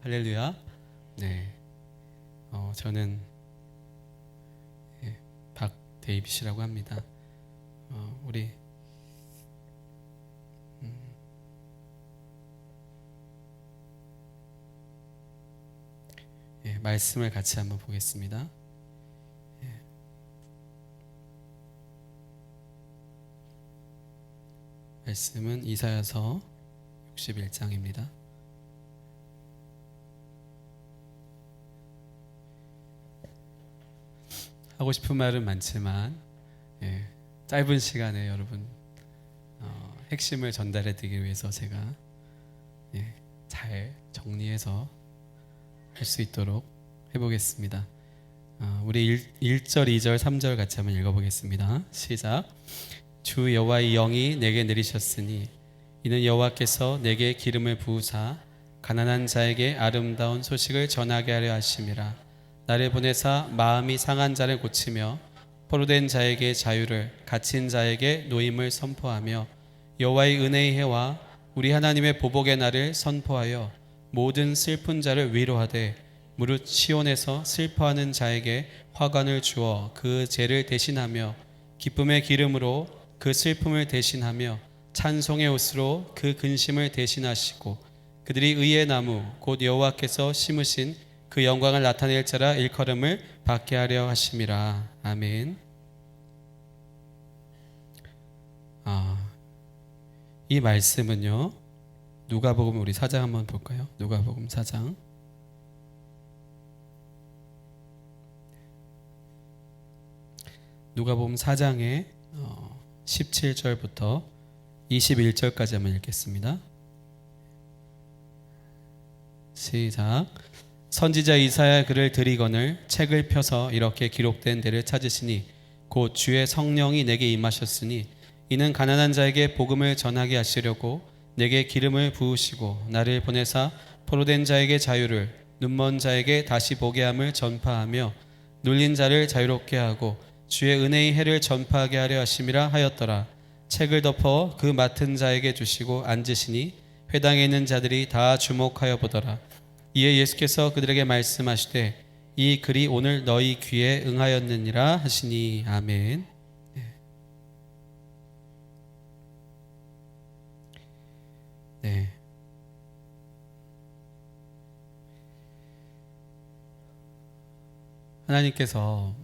할렐루야. 네, 저는 박데이빗이라고 합니다. 우리 말씀을 같이 한번 보겠습니다. 말씀은 이사야서 61장입니다. 하고 싶은 말은 많지만 짧은 시간에 여러분 핵심을 전달해 드리기 위해서 제가 잘 정리해서 할 수 있도록 해보겠습니다. 우리 1절, 2절, 3절 같이 한번 읽어보겠습니다. 시작. 주 여호와의 영이 내게 내리셨으니 이는 여호와께서 내게 기름을 부으사 가난한 자에게 아름다운 소식을 전하게 하려 하심이라. 나를 보내사 마음이 상한 자를 고치며 포로된 자에게 자유를, 갇힌 자에게 노임을 선포하며 여호와의 은혜의 해와 우리 하나님의 보복의 날을 선포하여 모든 슬픈 자를 위로하되 무릇 시온에서 슬퍼하는 자에게 화관을 주어 그 죄를 대신하며 기쁨의 기름으로 그 슬픔을 대신하며 찬송의 옷으로 그 근심을 대신하시고 그들이 의의 나무 곧 여호와께서 심으신 그 영광을 나타낼 자라 일컬음을 받게 하려 하심이라. 아멘. 이 말씀은요, 누가복음 우리 4장 한번 볼까요? 누가복음 4장. 누가복음 4장의 17절부터 21절까지 한번 읽겠습니다. 시작. 선지자 이사야 글을 들이거늘 책을 펴서 이렇게 기록된 데를 찾으시니 곧 주의 성령이 내게 임하셨으니 이는 가난한 자에게 복음을 전하게 하시려고 내게 기름을 부으시고 나를 보내사 포로된 자에게 자유를, 눈먼 자에게 다시 보게 함을 전파하며 눌린 자를 자유롭게 하고 주의 은혜의 해를 전파하게 하려 하심이라 하였더라. 책을 덮어 그 맡은 자에게 주시고 앉으시니 회당에 있는 자들이 다 주목하여 보더라. 이에 예수께서 그들에게 말씀하시되 이 글이 오늘 너희 귀에 응하였느니라 하시니. 아멘. 네. 하나님께서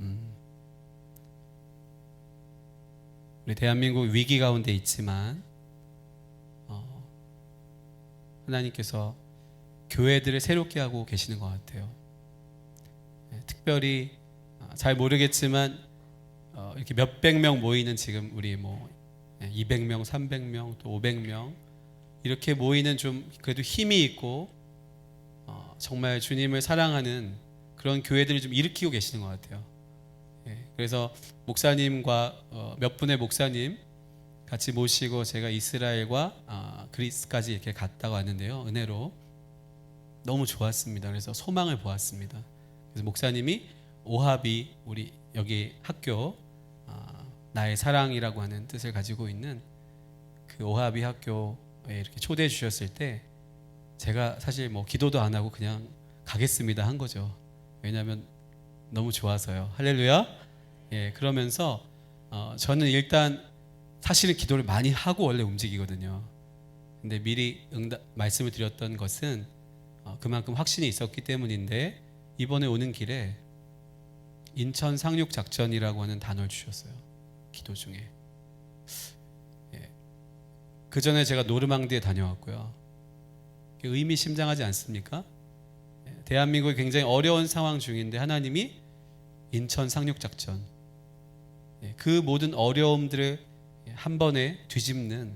우리 대한민국 위기 가운데 있지만 하나님께서 교회들을 새롭게 하고 계시는 것 같아요. 특별히 잘 모르겠지만 이렇게 몇백 명 모이는 지금 우리 200명, 300명, 또 500명 이렇게 모이는 좀 그래도 힘이 있고 정말 주님을 사랑하는 그런 교회들을 좀 일으키고 계시는 것 같아요. 그래서 목사님과 몇 분의 목사님 같이 모시고 제가 이스라엘과 그리스까지 이렇게 갔다 왔는데요. 은혜로 너무 좋았습니다. 그래서 소망을 보았습니다. 그래서 목사님이 오하비 우리 여기 학교 나의 사랑이라고 하는 뜻을 가지고 있는 그 오하비 학교에 이렇게 초대해 주셨을 때 제가 사실 기도도 안 하고 그냥 가겠습니다 한 거죠. 왜냐하면 너무 좋아서요. 할렐루야. 그러면서 저는 일단 사실은 기도를 많이 하고 원래 움직이거든요. 근데 미리 말씀을 드렸던 것은 그만큼 확신이 있었기 때문인데 이번에 오는 길에 인천 상륙 작전이라고 하는 단어를 주셨어요. 기도 중에. 그 전에 제가 노르망디에 다녀왔고요. 의미심장하지 않습니까? 대한민국이 굉장히 어려운 상황 중인데 하나님이 인천 상륙 작전, 그 모든 어려움들을 한 번에 뒤집는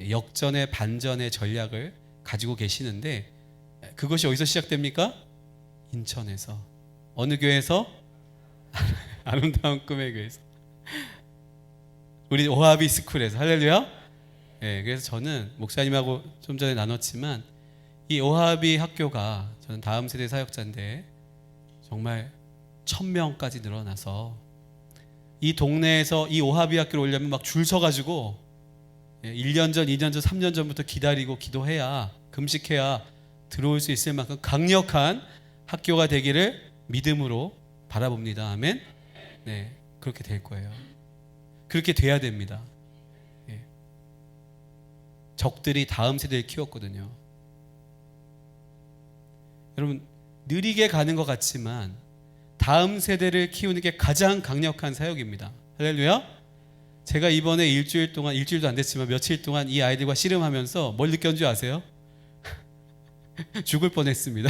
역전의 반전의 전략을 가지고 계시는데 그것이 어디서 시작됩니까? 인천에서. 어느 교회에서? 아름다운 꿈의 교회에서. 우리 오하비 스쿨에서. 할렐루야. 그래서 저는 목사님하고 좀 전에 나눴지만 이 오하비 학교가 저는 다음 세대 사역자인데 정말 1000명까지 늘어나서 이 동네에서 이 오하비 학교를 오려면 막 줄 서가지고 1년 전, 2년 전, 3년 전부터 기다리고 기도해야, 금식해야 들어올 수 있을 만큼 강력한 학교가 되기를 믿음으로 바라봅니다. 아멘. 네, 그렇게 될 거예요. 그렇게 돼야 됩니다. 예. 적들이 다음 세대를 키웠거든요. 여러분, 느리게 가는 것 같지만 다음 세대를 키우는 게 가장 강력한 사역입니다. 할렐루야. 제가 이번에 일주일도 안 됐지만 며칠 동안 이 아이들과 씨름하면서 뭘 느꼈는지 아세요? 죽을 뻔했습니다.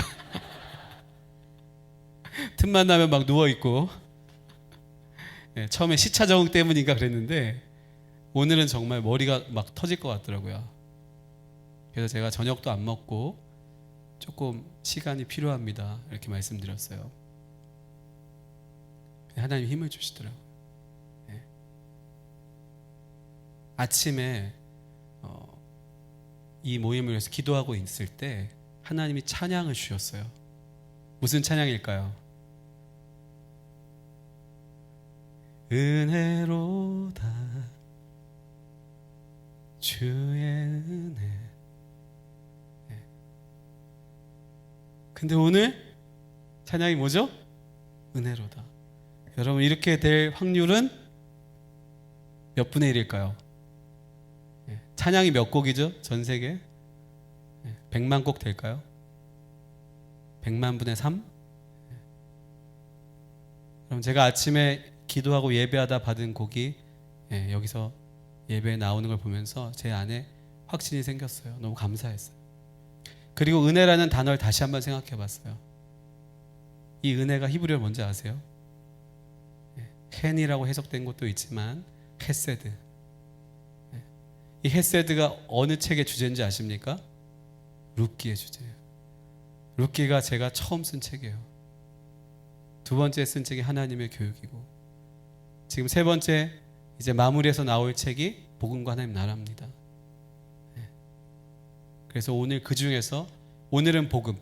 틈만 나면 막 누워있고, 네, 처음에 시차 적응 때문인가 그랬는데 오늘은 정말 머리가 막 터질 것 같더라고요. 그래서 제가 저녁도 안 먹고 조금 시간이 필요합니다, 이렇게 말씀드렸어요. 하나님 힘을 주시더라고요. 네. 아침에 이 모임을 위해서 기도하고 있을 때 하나님이 찬양을 주셨어요. 무슨 찬양일까요? 은혜로다 주의 은혜. 네. 근데 오늘 찬양이 뭐죠? 은혜로다. 여러분, 이렇게 될 확률은 몇 분의 1일까요? 네. 찬양이 몇 곡이죠? 전 세계? 네. 100만 곡 될까요? 100만 분의 3? 네. 그럼 제가 아침에 기도하고 예배하다 받은 곡이 여기서 예배에 나오는 걸 보면서 제 안에 확신이 생겼어요. 너무 감사했어요. 그리고 은혜라는 단어를 다시 한번 생각해 봤어요. 이 은혜가 히브리어 뭔지 아세요? 헨이라고 해석된 것도 있지만 헤세드. 이 헤세드가 어느 책의 주제인지 아십니까? 룻기의 주제예요. 룻기가 제가 처음 쓴 책이에요. 두 번째 쓴 책이 하나님의 교육이고, 지금 세 번째 이제 마무리해서 나올 책이 복음과 하나님 나라입니다. 그래서 오늘 그 중에서 오늘은 복음,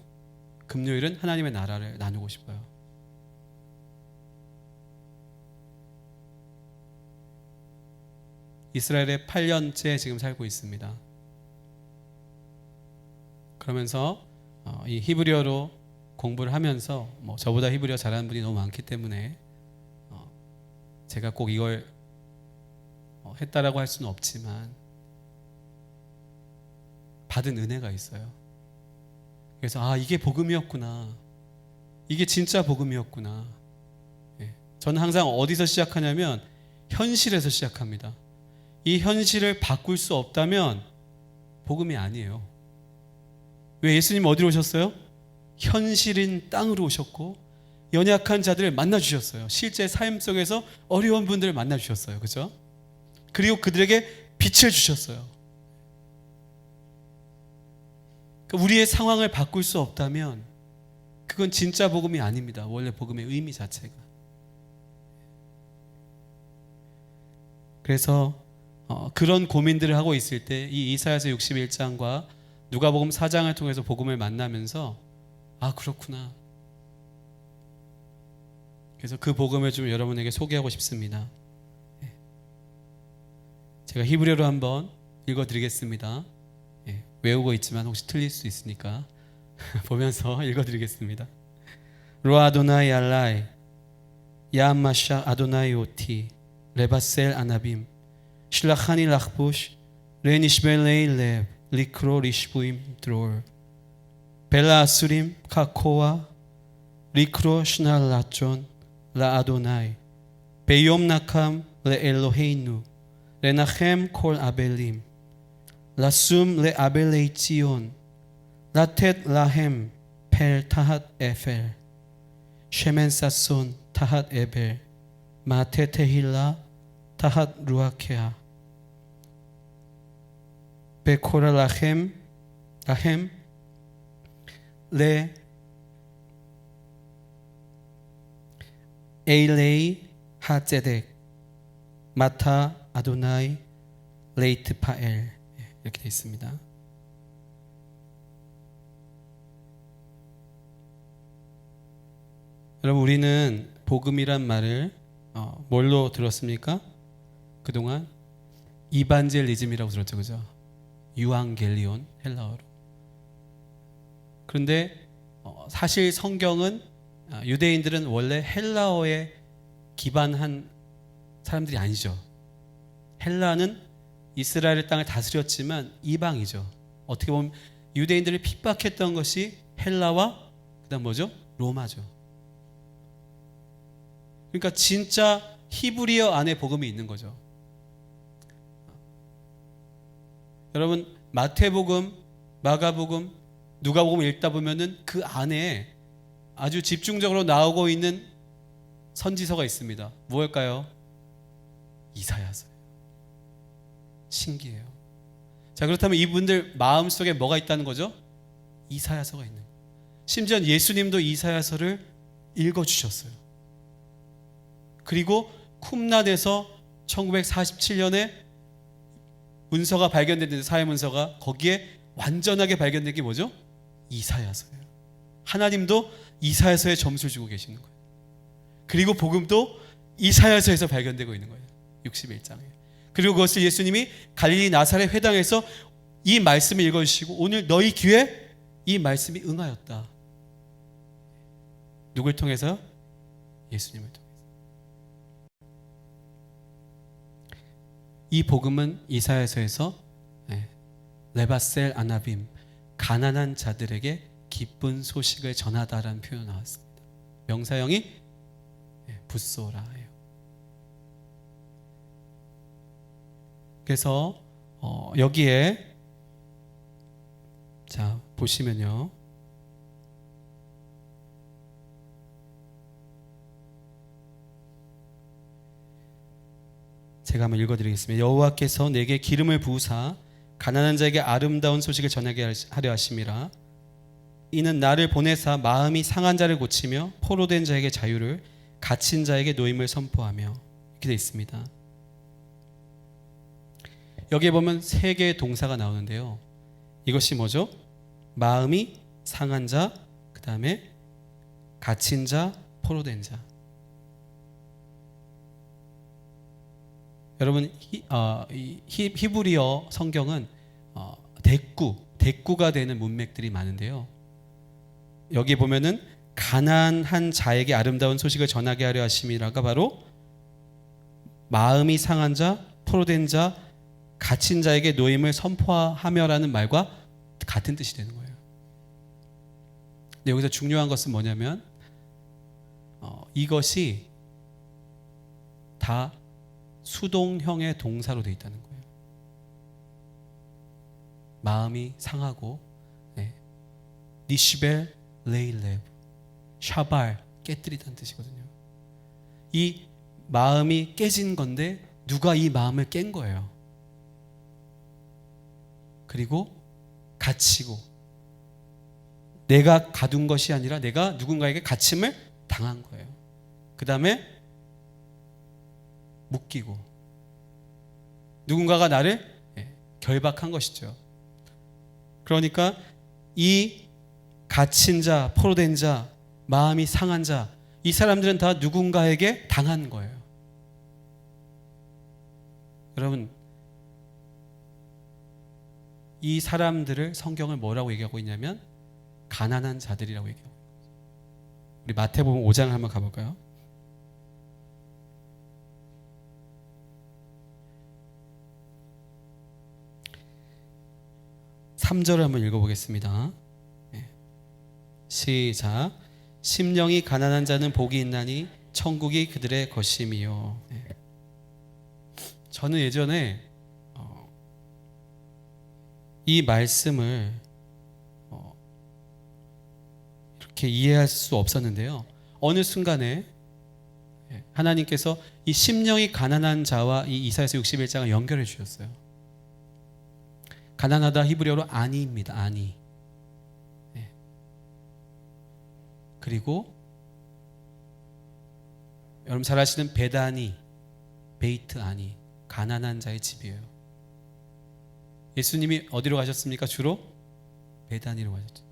금요일은 하나님의 나라를 나누고 싶어요. 이스라엘에 8년째 지금 살고 있습니다. 그러면서 이 히브리어로 공부를 하면서 저보다 히브리어 잘하는 분이 너무 많기 때문에 제가 꼭 이걸 했다라고 할 수는 없지만 받은 은혜가 있어요. 그래서 이게 복음이었구나, 이게 진짜 복음이었구나. 저는 항상 어디서 시작하냐면 현실에서 시작합니다. 이 현실을 바꿀 수 없다면 복음이 아니에요. 왜? 예수님 어디로 오셨어요? 현실인 땅으로 오셨고 연약한 자들을 만나주셨어요. 실제 삶 속에서 어려운 분들을 만나주셨어요. 그죠? 그리고 그들에게 빛을 주셨어요. 그러니까 우리의 상황을 바꿀 수 없다면 그건 진짜 복음이 아닙니다. 원래 복음의 의미 자체가. 그래서 그런 고민들을 하고 있을 때 이 이사야서 61장과 누가복음 4장을 통해서 복음을 만나면서 그렇구나. 그래서 그 복음을 좀 여러분에게 소개하고 싶습니다. 제가 히브리어로 한번 읽어드리겠습니다. 외우고 있지만 혹시 틀릴 수 있으니까 보면서 읽어드리겠습니다. 로 아도나이 알라이 야마샤 아도나이 오티 레바셀 아나빔 실라하니 라흐부시 레니시벨레이 레 리크로 리시부임 드롤 벨라 아수림 카코와 리크로 시날라존 라 아도나이 베이옴 나캄 레 엘로헤이누 레나켐 콜 아벨림 라숨 레 아벨레이 צי온 라텟 라햄 펠 타핫 에펠 쉐멘 사손 타핫 에벨 마테 테힐라 타핫 루아케아 베코라 라햄 레 에일레이 하제덱 마타 아도나이 레이트 파엘, 이렇게 되어 있습니다. 여러분, 우리는 복음이란 말을 뭘로 들었습니까? 그동안 이반젤리즘이라고 들었죠, 그죠? 유앙겔리온, 헬라어로. 그런데 사실 성경은 유대인들은 원래 헬라어에 기반한 사람들이 아니죠. 헬라는 이스라엘 땅을 다스렸지만 이방이죠. 어떻게 보면 유대인들을 핍박했던 것이 헬라와 그다음 뭐죠? 로마죠. 그러니까 진짜 히브리어 안에 복음이 있는 거죠. 여러분 마태복음, 마가복음, 누가복음 읽다 보면은 그 안에 아주 집중적으로 나오고 있는 선지서가 있습니다. 무엇일까요? 이사야서예요. 신기해요. 자, 그렇다면 이분들 마음속에 뭐가 있다는 거죠? 이사야서가 있는 거예요. 심지어 예수님도 이사야서를 읽어주셨어요. 그리고 쿰란에서 1947년에 문서가 발견됐는데, 사회 문서가, 거기에 완전하게 발견된 게 뭐죠? 이사야서예요. 하나님도 이사야서에 점수를 주고 계시는 거예요. 그리고 복음도 이사야서에서 발견되고 있는 거예요. 61장에. 그리고 그것을 예수님이 갈릴리 나사렛 회당에서 이 말씀을 읽어주시고 오늘 너희 귀에 이 말씀이 응하였다. 누굴 통해서? 예수님을 통해서. 이 복음은 이사야서에서 레바셀 아나빔, 가난한 자들에게 기쁜 소식을 전하다라는 표현이 나왔습니다. 명사형이 붓소라예요. 그래서 여기에 자 보시면요, 제가 한번 읽어드리겠습니다. 여호와께서 내게 기름을 부으사 가난한 자에게 아름다운 소식을 전하게 하려 하심이라. 이는 나를 보내사 마음이 상한 자를 고치며 포로된 자에게 자유를, 갇힌 자에게 노임을 선포하며. 이렇게 되어 있습니다. 여기에 보면 세 개의 동사가 나오는데요. 이것이 뭐죠? 마음이 상한 자, 그 다음에 갇힌 자, 포로된 자. 여러분 히브리어 성경은 대꾸가 되는 문맥들이 많은데요. 여기 보면은 가난한 자에게 아름다운 소식을 전하게 하려 하심이라가 바로 마음이 상한 자, 포로된 자, 갇힌 자에게 노임을 선포하며라는 말과 같은 뜻이 되는 거예요. 근데 여기서 중요한 것은 뭐냐면 이것이 다 수동형의 동사로 되어 있다는 거예요. 마음이 상하고, 니시벨 레일레브, 샤발, 깨뜨리다는 뜻이거든요. 이 마음이 깨진 건데 누가 이 마음을 깬 거예요. 그리고 갇히고, 내가 가둔 것이 아니라 내가 누군가에게 갇힘을 당한 거예요. 그 다음에 묶이고, 누군가가 나를 결박한 것이죠. 그러니까 이 갇힌 자, 포로된 자, 마음이 상한 자, 이 사람들은 다 누군가에게 당한 거예요. 여러분, 이 사람들을 성경을 뭐라고 얘기하고 있냐면 가난한 자들이라고 얘기하고 있어요. 우리 마태복음 5장을 한번 가볼까요? 3절을 한번 읽어보겠습니다. 시작. 심령이 가난한 자는 복이 있나니 천국이 그들의 것임이요. 저는 예전에 이 말씀을 이렇게 이해할 수 없었는데요. 어느 순간에 하나님께서 이 심령이 가난한 자와 이 이사야서 61장을 연결해 주셨어요. 가난하다 히브리어로 아니입니다. 아니. 그리고 여러분 잘 아시는 베다니, 베이트 아니, 가난한 자의 집이에요. 예수님이 어디로 가셨습니까? 주로 베다니로 가셨죠.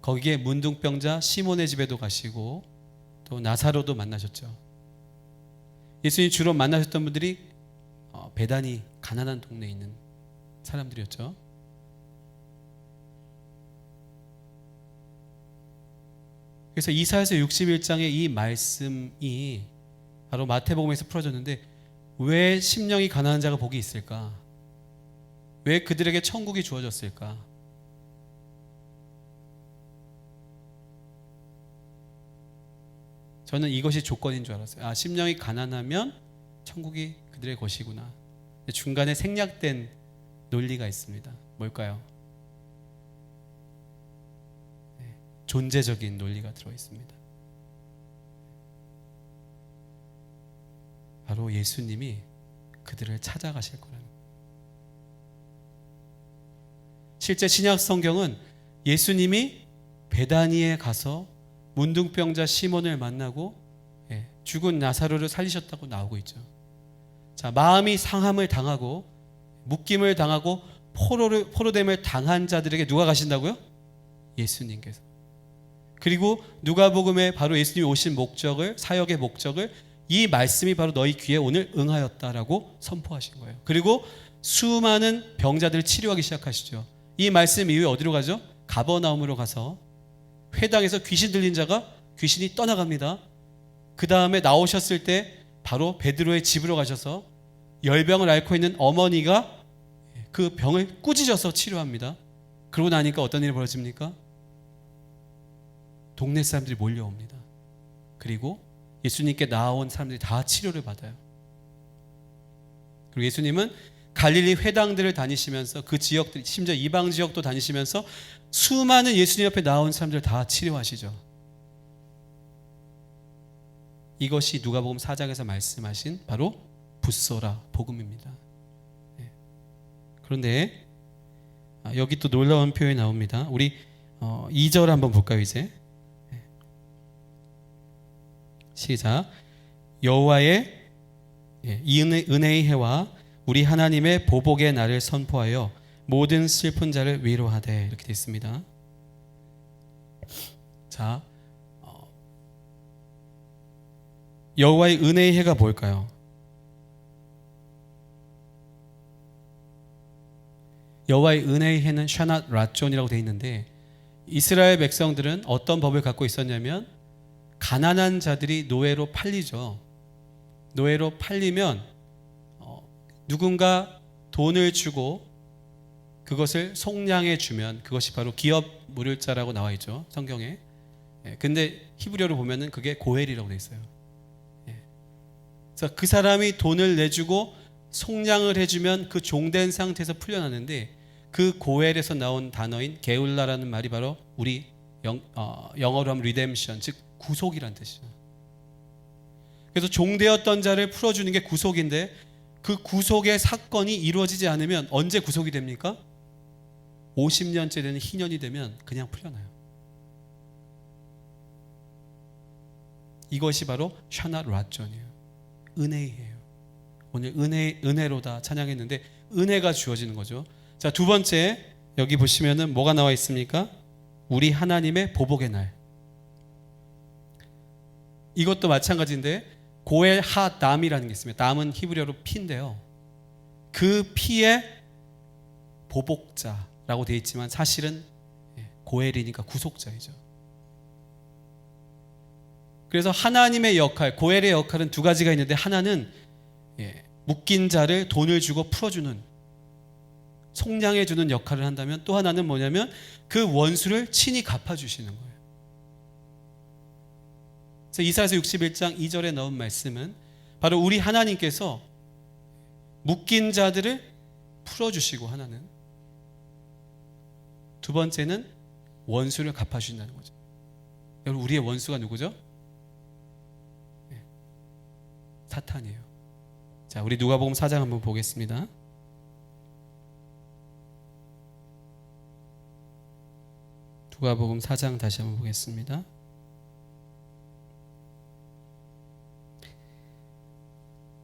거기에 문둥병자 시몬의 집에도 가시고 또 나사로도 만나셨죠. 예수님이 주로 만나셨던 분들이 베다니, 가난한 동네에 있는 사람들이었죠. 그래서 이사야서 61장의 이 말씀이 바로 마태복음에서 풀어졌는데, 왜 심령이 가난한 자가 복이 있을까? 왜 그들에게 천국이 주어졌을까? 저는 이것이 조건인 줄 알았어요. 심령이 가난하면 천국이 그들의 것이구나. 중간에 생략된 논리가 있습니다. 뭘까요? 존재적인 논리가 들어있습니다. 바로 예수님이 그들을 찾아가실 거라는 거예요. 실제 신약 성경은 예수님이 베다니에 가서 문둥병자 시몬을 만나고 죽은 나사로를 살리셨다고 나오고 있죠. 자, 마음이 상함을 당하고 묶임을 당하고 포로됨을 당한 자들에게 누가 가신다고요? 예수님께서. 그리고 누가복음에 바로 예수님이 오신 목적을, 사역의 목적을, 이 말씀이 바로 너희 귀에 오늘 응하였다라고 선포하신 거예요. 그리고 수많은 병자들을 치료하기 시작하시죠. 이 말씀 이후에 어디로 가죠? 가버나움으로 가서 회당에서 귀신 들린 자가 귀신이 떠나갑니다. 그 다음에 나오셨을 때 바로 베드로의 집으로 가셔서 열병을 앓고 있는 어머니가 그 병을 꾸짖어서 치료합니다. 그러고 나니까 어떤 일이 벌어집니까? 동네 사람들이 몰려옵니다. 그리고 예수님께 나온 사람들이 다 치료를 받아요. 그리고 예수님은 갈릴리 회당들을 다니시면서 그 지역들, 심지어 이방 지역도 다니시면서 수많은 예수님 옆에 나온 사람들 다 치료하시죠. 이것이 누가복음 4장에서 말씀하신 바로 붓소라 복음입니다. 그런데 여기 또 놀라운 표현이 나옵니다. 우리 2절 한번 볼까요? 이제 시작. 여호와의 이 은혜의 해와 우리 하나님의 보복의 날을 선포하여 모든 슬픈 자를 위로하되, 이렇게 되어 있습니다. 자, 여호와의 은혜의 해가 뭘까요? 여호와의 은혜의 해는 샤낫 라존이라고 되어 있는데, 이스라엘 백성들은 어떤 법을 갖고 있었냐면 가난한 자들이 노예로 팔리죠. 노예로 팔리면 누군가 돈을 주고 그것을 속량해 주면 그것이 바로 기업 무료자라고 나와 있죠, 성경에. 근데 히브리어로 보면은 그게 고헬이라고 돼 있어요. 그래서 그 사람이 돈을 내주고 속량을 해주면 그 종된 상태에서 풀려나는데, 그 고헬에서 나온 단어인 게울라라는 말이 바로 우리 영어로 하면 리뎀션, 즉 구속이란 뜻이죠. 그래서 종되었던 자를 풀어주는 게 구속인데, 그 구속의 사건이 이루어지지 않으면 언제 구속이 됩니까? 50년째 되는 희년이 되면 그냥 풀려나요. 이것이 바로 샤낫 라존이에요. 은혜예요. 오늘 은혜로다 찬양했는데 은혜가 주어지는 거죠. 자, 두 번째, 여기 보시면은 뭐가 나와 있습니까? 우리 하나님의 보복의 날. 이것도 마찬가지인데 고엘 하 담이라는 게 있습니다. 담은 히브리어로 피인데요. 그 피의 보복자라고 되어 있지만 사실은 고엘이니까 구속자이죠. 그래서 하나님의 역할, 고엘의 역할은 두 가지가 있는데, 하나는 묶인 자를 돈을 주고 풀어주는, 속량해주는 역할을 한다면, 또 하나는 뭐냐면 그 원수를 친히 갚아주시는 거예요. 그래서 이사야서 61장 2절에 나온 말씀은 바로 우리 하나님께서 묶인 자들을 풀어주시고, 하나는, 두 번째는 원수를 갚아주신다는 거죠. 여러분, 우리의 원수가 누구죠? 사탄이에요. 자, 우리 누가복음 4장 한번 보겠습니다. 누가복음 4장 다시 한번 보겠습니다.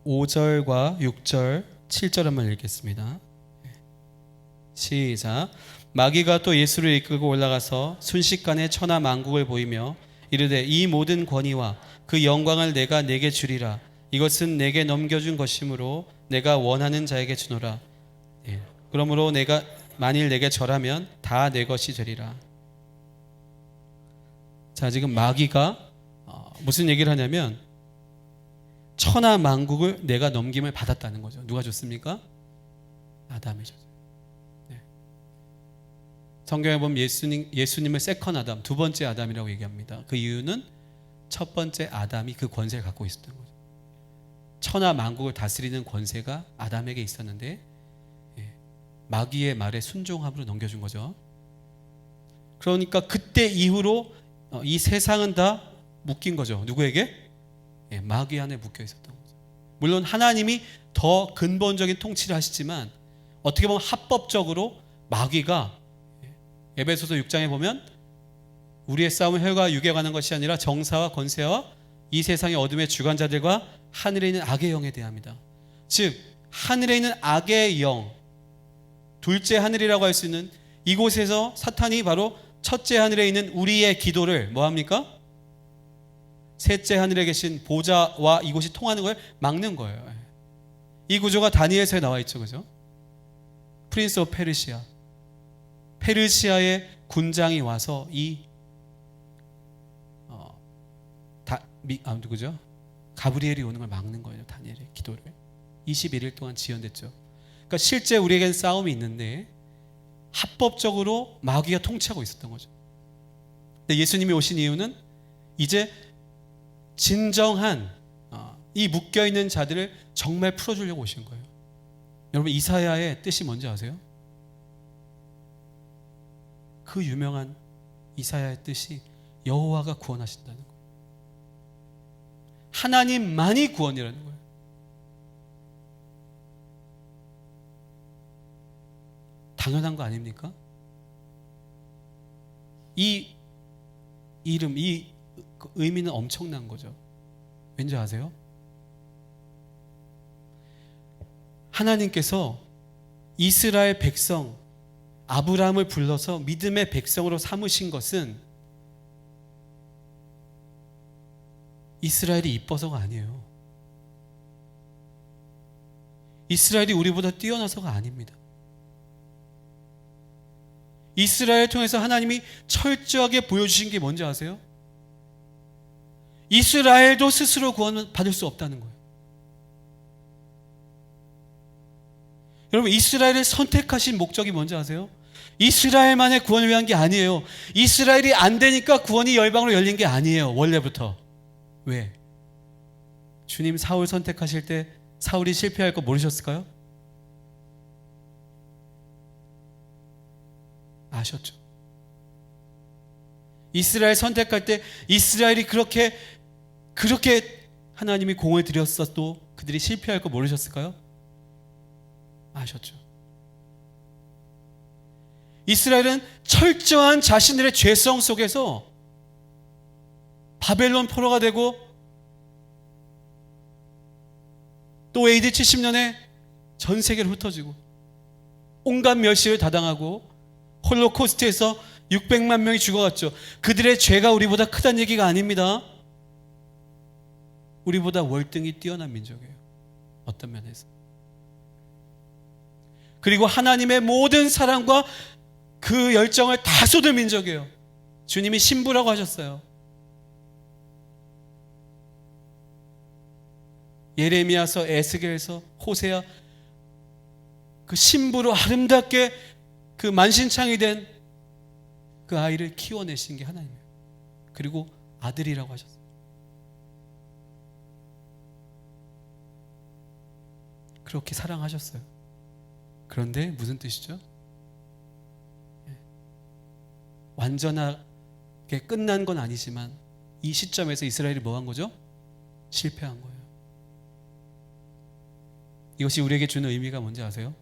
5절과 6절, 7절 한번 읽겠습니다. 시작. 마귀가 또 예수를 이끌고 올라가서 순식간에 천하 만국을 보이며 이르되, 이 모든 권위와 그 영광을 내가 네게 주리라. 이것은 내게 넘겨준 것이므로 내가 원하는 자에게 주노라. 그러므로 내가 만일 내게 절하면 다 내 것이 되리라. 자, 지금 마귀가 무슨 얘기를 하냐면 천하 만국을 내가 넘김을 받았다는 거죠. 누가 줬습니까? 아담이 줬어요. 네. 성경에 보면 예수님을 세컨 아담, 두 번째 아담이라고 얘기합니다. 그 이유는 첫 번째 아담이 그 권세를 갖고 있었던 거죠. 천하 만국을 다스리는 권세가 아담에게 있었는데 마귀의 말에 순종함으로 넘겨준 거죠. 그러니까 그때 이후로 이 세상은 다 묶인 거죠. 누구에게? 마귀 안에 묶여 있었던 거죠. 물론 하나님이 더 근본적인 통치를 하시지만 어떻게 보면 합법적으로 마귀가 에베소서 6장에 보면 우리의 싸움은 혈과 육에 관한 것이 아니라 정사와 권세와 이 세상의 어둠의 주관자들과 하늘에 있는 악의 영에 대합니다. 즉 하늘에 있는 악의 영, 둘째 하늘이라고 할 수 있는 이곳에서 사탄이 바로 첫째 하늘에 있는 우리의 기도를 뭐합니까? 셋째 하늘에 계신 보좌와 이곳이 통하는 걸 막는 거예요. 이 구조가 다니엘서에 나와 있죠. 그죠? 프린스 오브 페르시아, 페르시아의 군장이 와서 누구죠? 가브리엘이 오는 걸 막는 거예요. 다니엘의 기도를 21일 동안 지연됐죠. 그러니까 실제 우리에겐 싸움이 있는데 합법적으로 마귀가 통치하고 있었던 거죠. 근데 예수님이 오신 이유는 이제 진정한 이 묶여있는 자들을 정말 풀어주려고 오신 거예요. 여러분 이사야의 뜻이 뭔지 아세요? 그 유명한 이사야의 뜻이 여호와가 구원하신다는 거예요. 하나님만이 구원이라는 거예요. 당연한 거 아닙니까? 이 이름, 이 의미는 엄청난 거죠. 왠지 아세요? 하나님께서 이스라엘 백성 아브라함을 불러서 믿음의 백성으로 삼으신 것은 이스라엘이 이뻐서가 아니에요. 이스라엘이 우리보다 뛰어나서가 아닙니다. 이스라엘을 통해서 하나님이 철저하게 보여주신 게 뭔지 아세요? 이스라엘도 스스로 구원을 받을 수 없다는 거예요. 여러분 이스라엘을 선택하신 목적이 뭔지 아세요? 이스라엘만의 구원을 위한 게 아니에요. 이스라엘이 안 되니까 구원이 열방으로 열린 게 아니에요. 원래부터. 왜? 주님 사울 선택하실 때 사울이 실패할 거 모르셨을까요? 아셨죠. 이스라엘 선택할 때 이스라엘이 그렇게 하나님이 공을 들였어도 그들이 실패할 거 모르셨을까요? 아셨죠. 이스라엘은 철저한 자신들의 죄성 속에서 바벨론 포로가 되고 또 AD 70년에 전 세계를 흩어지고 온갖 멸시를 다당하고 홀로코스트에서 600만 명이 죽어갔죠. 그들의 죄가 우리보다 크다는 얘기가 아닙니다. 우리보다 월등히 뛰어난 민족이에요. 어떤 면에서. 그리고 하나님의 모든 사랑과 그 열정을 다 쏟은 민족이에요. 주님이 신부라고 하셨어요. 예레미야서, 에스겔서, 호세아 그 신부로 아름답게 그 만신창이 된 그 아이를 키워내신 게 하나님이에요. 그리고 아들이라고 하셨어요. 그렇게 사랑하셨어요. 그런데 무슨 뜻이죠? 완전하게 끝난 건 아니지만 이 시점에서 이스라엘이 뭐 한 거죠? 실패한 거예요. 이것이 우리에게 주는 의미가 뭔지 아세요?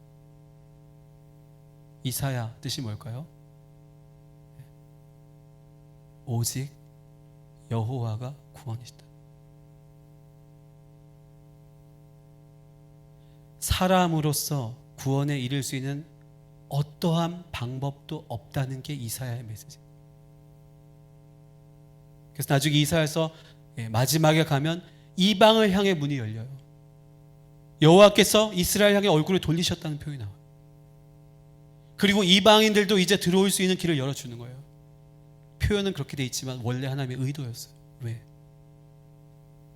이사야 뜻이 뭘까요? 오직 여호와가 구원이시다. 사람으로서 구원에 이를 수 있는 어떠한 방법도 없다는 게 이사야의 메시지예요. 그래서 나중에 이사야에서 마지막에 가면 이방을 향해 문이 열려요. 여호와께서 이스라엘 향해 얼굴을 돌리셨다는 표현이 나와요. 그리고 이방인들도 이제 들어올 수 있는 길을 열어주는 거예요. 표현은 그렇게 돼 있지만 원래 하나님의 의도였어요. 왜?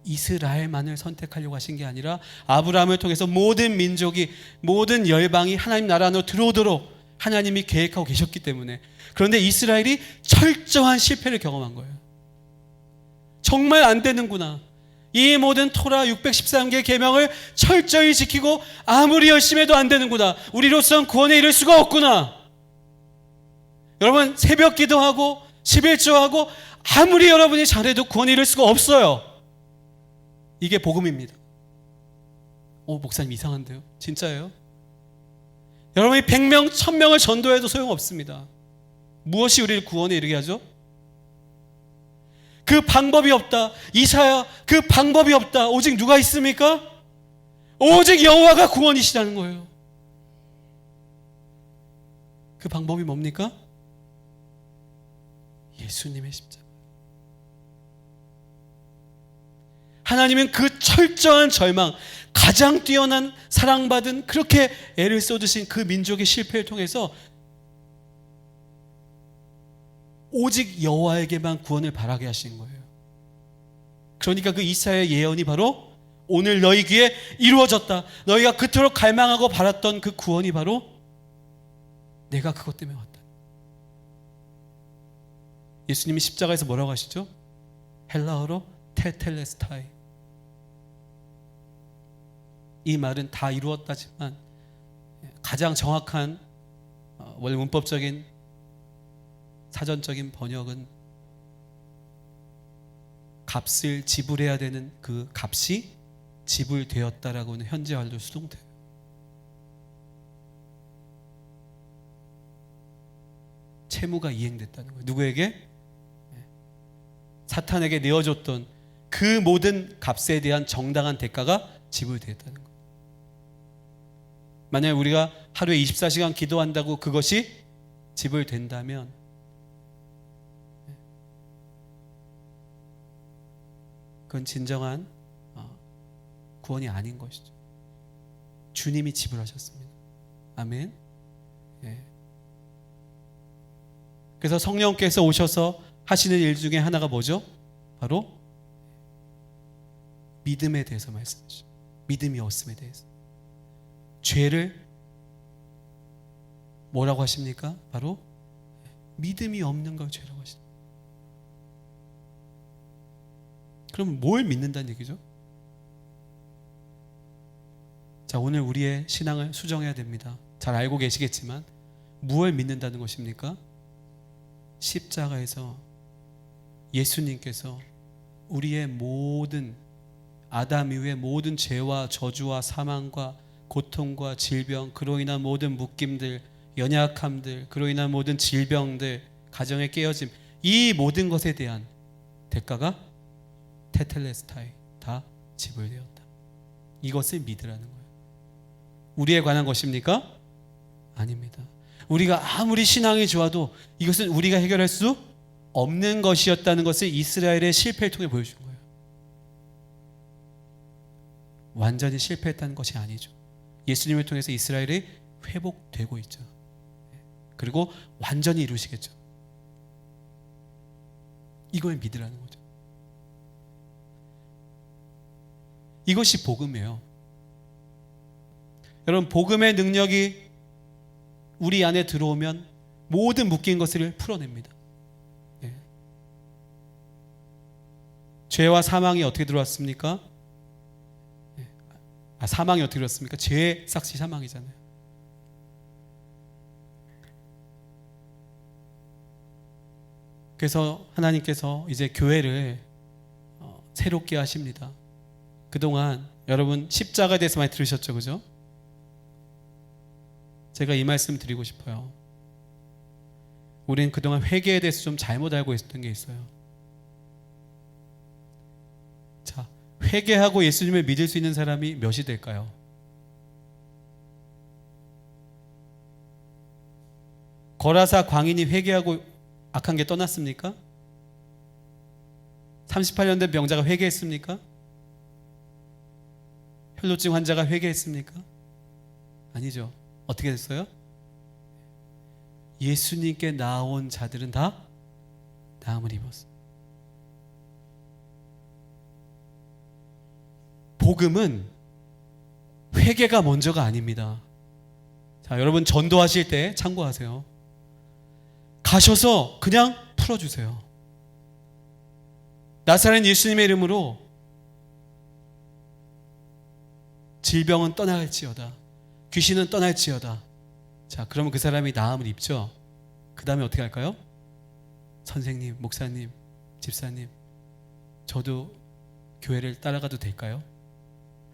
이스라엘만을 선택하려고 하신 게 아니라 아브라함을 통해서 모든 민족이, 모든 열방이 하나님 나라 안으로 들어오도록 하나님이 계획하고 계셨기 때문에. 그런데 이스라엘이 철저한 실패를 경험한 거예요. 정말 안 되는구나. 이 모든 토라 613개의 계명을 철저히 지키고 아무리 열심히 해도 안 되는구나. 우리로서는 구원에 이를 수가 없구나. 여러분, 새벽 기도하고 11조하고 아무리 여러분이 잘해도 구원에 이를 수가 없어요. 이게 복음입니다. 목사님 이상한데요? 진짜예요? 여러분이 100명, 1000명을 전도해도 소용없습니다. 무엇이 우리를 구원에 이르게 하죠? 그 방법이 없다. 이사야, 그 방법이 없다. 오직 누가 있습니까? 오직 여호와가 구원이시라는 거예요. 그 방법이 뭡니까? 예수님의 십자가. 하나님은 그 철저한 절망, 가장 뛰어난 사랑받은, 그렇게 애를 쏟으신 그 민족의 실패를 통해서 오직 여호와에게만 구원을 바라게 하신 거예요. 그러니까 그 이사야의 예언이 바로 오늘 너희 귀에 이루어졌다. 너희가 그토록 갈망하고 바랐던 그 구원이 바로 내가 그것 때문에 왔다. 예수님이 십자가에서 뭐라고 하시죠? 헬라어로 테텔레스타이. 이 말은 다 이루었다지만 가장 정확한 원래 문법적인 사전적인 번역은 값을 지불해야 되는 그 값이 지불되었다라고는 현재말로 수동태예요. 채무가 이행됐다는 거예요. 누구에게? 사탄에게 내어줬던 그 모든 값에 대한 정당한 대가가 지불되었다는 거예요. 만약에 우리가 하루에 24시간 기도한다고 그것이 지불된다면 그건 진정한 구원이 아닌 것이죠. 주님이 지불하셨습니다. 아멘. 예. 그래서 성령께서 오셔서 하시는 일 중에 하나가 뭐죠? 바로 믿음에 대해서 말씀하시죠. 믿음이 없음에 대해서. 죄를 뭐라고 하십니까? 바로 믿음이 없는 걸 죄라고 하십니다. 그럼 뭘 믿는다는 얘기죠? 자, 오늘 우리의 신앙을 수정해야 됩니다. 잘 알고 계시겠지만 무엇을 믿는다는 것입니까? 십자가에서 예수님께서 우리의 모든 아담 이후의 모든 죄와 저주와 사망과 고통과 질병, 그로 인한 모든 묶임들, 연약함들, 그로 인한 모든 질병들, 가정의 깨어짐, 이 모든 것에 대한 대가가 테텔레스타이, 다 지불되었다. 이것을 믿으라는 거예요. 우리에 관한 것입니까? 아닙니다. 우리가 아무리 신앙이 좋아도 이것은 우리가 해결할 수 없는 것이었다는 것을 이스라엘의 실패를 통해 보여준 거예요. 완전히 실패했다는 것이 아니죠. 예수님을 통해서 이스라엘이 회복되고 있죠. 그리고 완전히 이루시겠죠. 이걸 믿으라는 거죠. 이것이 복음이에요. 여러분, 복음의 능력이 우리 안에 들어오면 모든 묶인 것을 풀어냅니다. 예. 죄와 사망이 어떻게 들어왔습니까? 예. 사망이 어떻게 들어왔습니까? 죄의 삭시 사망이잖아요. 그래서 하나님께서 이제 교회를 새롭게 하십니다. 그동안 여러분 십자가에 대해서 많이 들으셨죠, 그죠? 제가 이 말씀 드리고 싶어요. 우리는 그동안 회개에 대해서 좀 잘못 알고 있었던 게 있어요. 자, 회개하고 예수님을 믿을 수 있는 사람이 몇이 될까요? 거라사 광인이 회개하고 악한 게 떠났습니까? 38년 된 병자가 회개했습니까? 혈루증 환자가 회개했습니까? 아니죠. 어떻게 됐어요? 예수님께 나온 자들은 다 나음을 입었어요. 복음은 회개가 먼저가 아닙니다. 자, 여러분 전도하실 때 참고하세요. 가셔서 그냥 풀어주세요. 나사렛 예수님의 이름으로 질병은 떠날지어다, 귀신은 떠날지어다. 자, 그러면 그 사람이 나음을 입죠. 그 다음에 어떻게 할까요? 선생님, 목사님, 집사님, 저도 교회를 따라가도 될까요?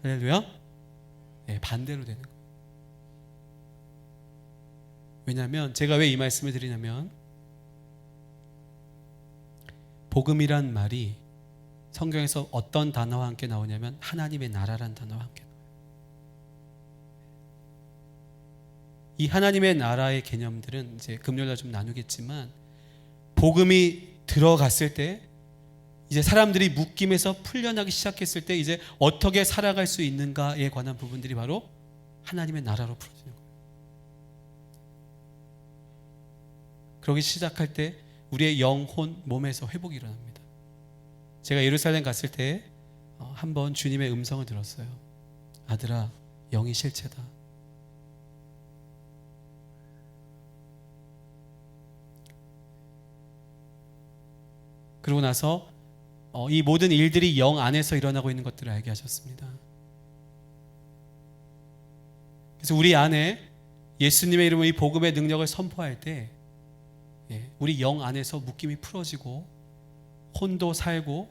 할렐루야? 네, 반대로 되는 거예요. 왜냐하면 제가 왜 이 말씀을 드리냐면, 복음이란 말이 성경에서 어떤 단어와 함께 나오냐면 하나님의 나라란 단어와 함께 나와요. 이 하나님의 나라의 개념들은 이제 금요일날 좀 나누겠지만, 복음이 들어갔을 때 이제 사람들이 묶임에서 풀려나기 시작했을 때 이제 어떻게 살아갈 수 있는가에 관한 부분들이 바로 하나님의 나라로 풀어지는 거예요. 그러기 시작할 때 우리의 영혼, 몸에서 회복이 일어납니다. 제가 예루살렘 갔을 때 한번 주님의 음성을 들었어요. 아들아, 영이 실체다. 그러고 나서 이 모든 일들이 영 안에서 일어나고 있는 것들을 알게 하셨습니다. 그래서 우리 안에 예수님의 이름으로 이 복음의 능력을 선포할 때 우리 영 안에서 묶임이 풀어지고 혼도 살고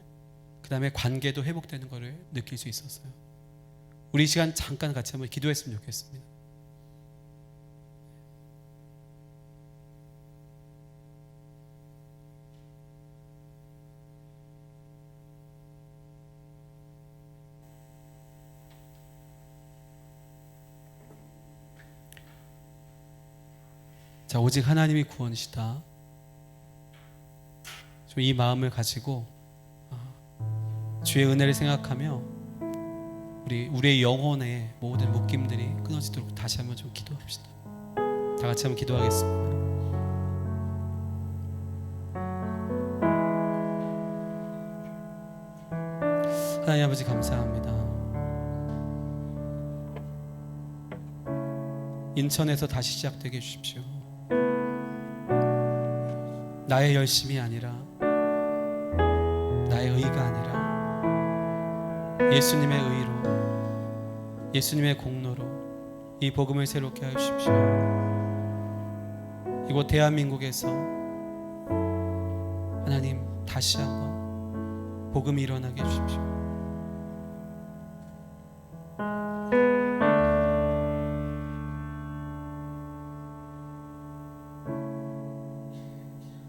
그 다음에 관계도 회복되는 것을 느낄 수 있었어요. 우리 시간 잠깐 같이 한번 기도했으면 좋겠습니다. 자, 오직 하나님이 구원이시다. 좀 이 마음을 가지고 주의 은혜를 생각하며 우리의 영혼의 모든 묶임들이 끊어지도록 다시 한번 좀 기도합시다. 다 같이 한번 기도하겠습니다. 하나님 아버지 감사합니다. 인천에서 다시 시작되게 해주십시오. 나의 열심이 아니라, 나의 의가 아니라 예수님의 의로, 예수님의 공로로 이 복음을 새롭게 하여 주십시오. 이곳 대한민국에서 하나님 다시 한번 복음이 일어나게 해주십시오.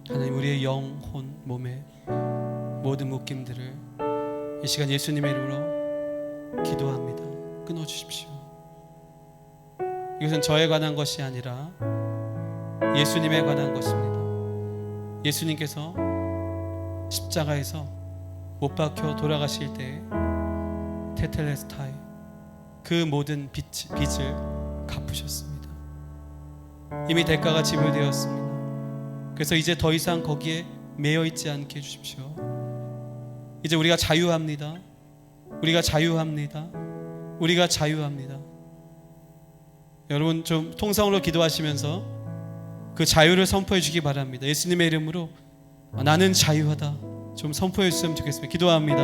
하나님, 우리의 영혼, 몸의 모든 묶임들을 이 시간 예수님의 이름으로 기도합니다. 끊어주십시오. 이것은 저에 관한 것이 아니라 예수님에 관한 것입니다. 예수님께서 십자가에서 못 박혀 돌아가실 때 테텔레스타이 그 모든 빚을 갚으셨습니다. 이미 대가가 지불되었습니다. 그래서 이제 더 이상 거기에 매여 있지 않게 해주십시오. 이제 우리가 자유합니다. 우리가 자유합니다. 우리가 자유합니다. 여러분 좀 통성으로 기도하시면서 그 자유를 선포해 주기 바랍니다. 예수님의 이름으로 나는 자유하다 좀 선포해 주셨으면 좋겠습니다. 기도합니다.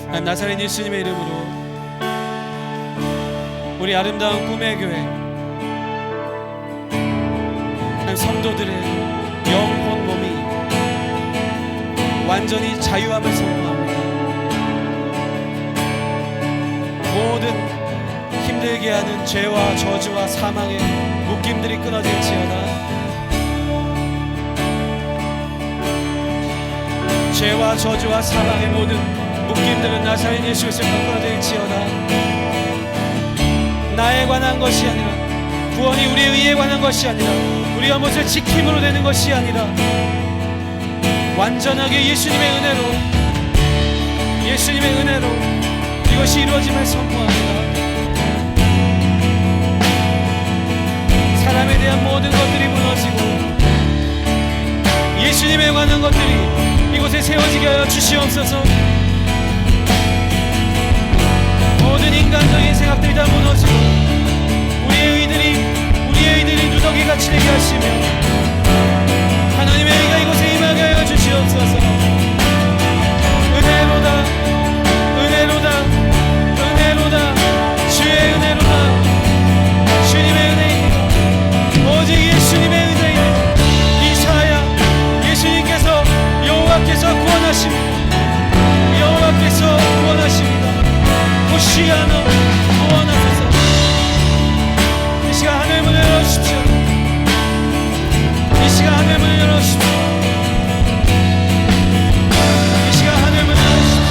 하나님, 나사렛 예수님의 이름으로 우리 아름다운 꿈의 교회 하나님, 성도들의 영혼 몸이 완전히 자유함을 선포합니다. 모든 힘들게 하는 죄와 저주와 사망의 묶임들이 끊어질지어다. 죄와 저주와 사망의 모든 묶임들은 나사렛 예수에서 끊어질지어다. 나에 관한 것이 아니라, 구원이 우리의 의에 관한 것이 아니라, 우리가 무엇을 지킴으로 되는 것이 아니라 완전하게 예수님의 은혜로, 예수님의 은혜로 이것이 이루어짐을 선포합니다. 사람에 대한 모든 것들이 무너지고 예수님에 관한 것들이 이곳에 세워지게 하여 주시옵소서. 모든 인간적인 생각들이 다 무너지고 우리의 의들이 누더기같이 되게 하시며 하나님의 의가 이곳에 임하게 하여 주시옵소서. 은혜로다, 은혜로다, 은혜로다, 주의 은혜로다. 주님의 은혜입니다. 오직 예수님의 은혜입니다. 이사야, 예수님께서 여호와께서 구원하십니다. 여호와께서 구원하십니다. 호시아나 구원하소서. 이 시간 하늘 문을 열어주십시오. 이 시간 하늘 문을 열어주십시오. 이 시간 하늘 문을 열어주십시오.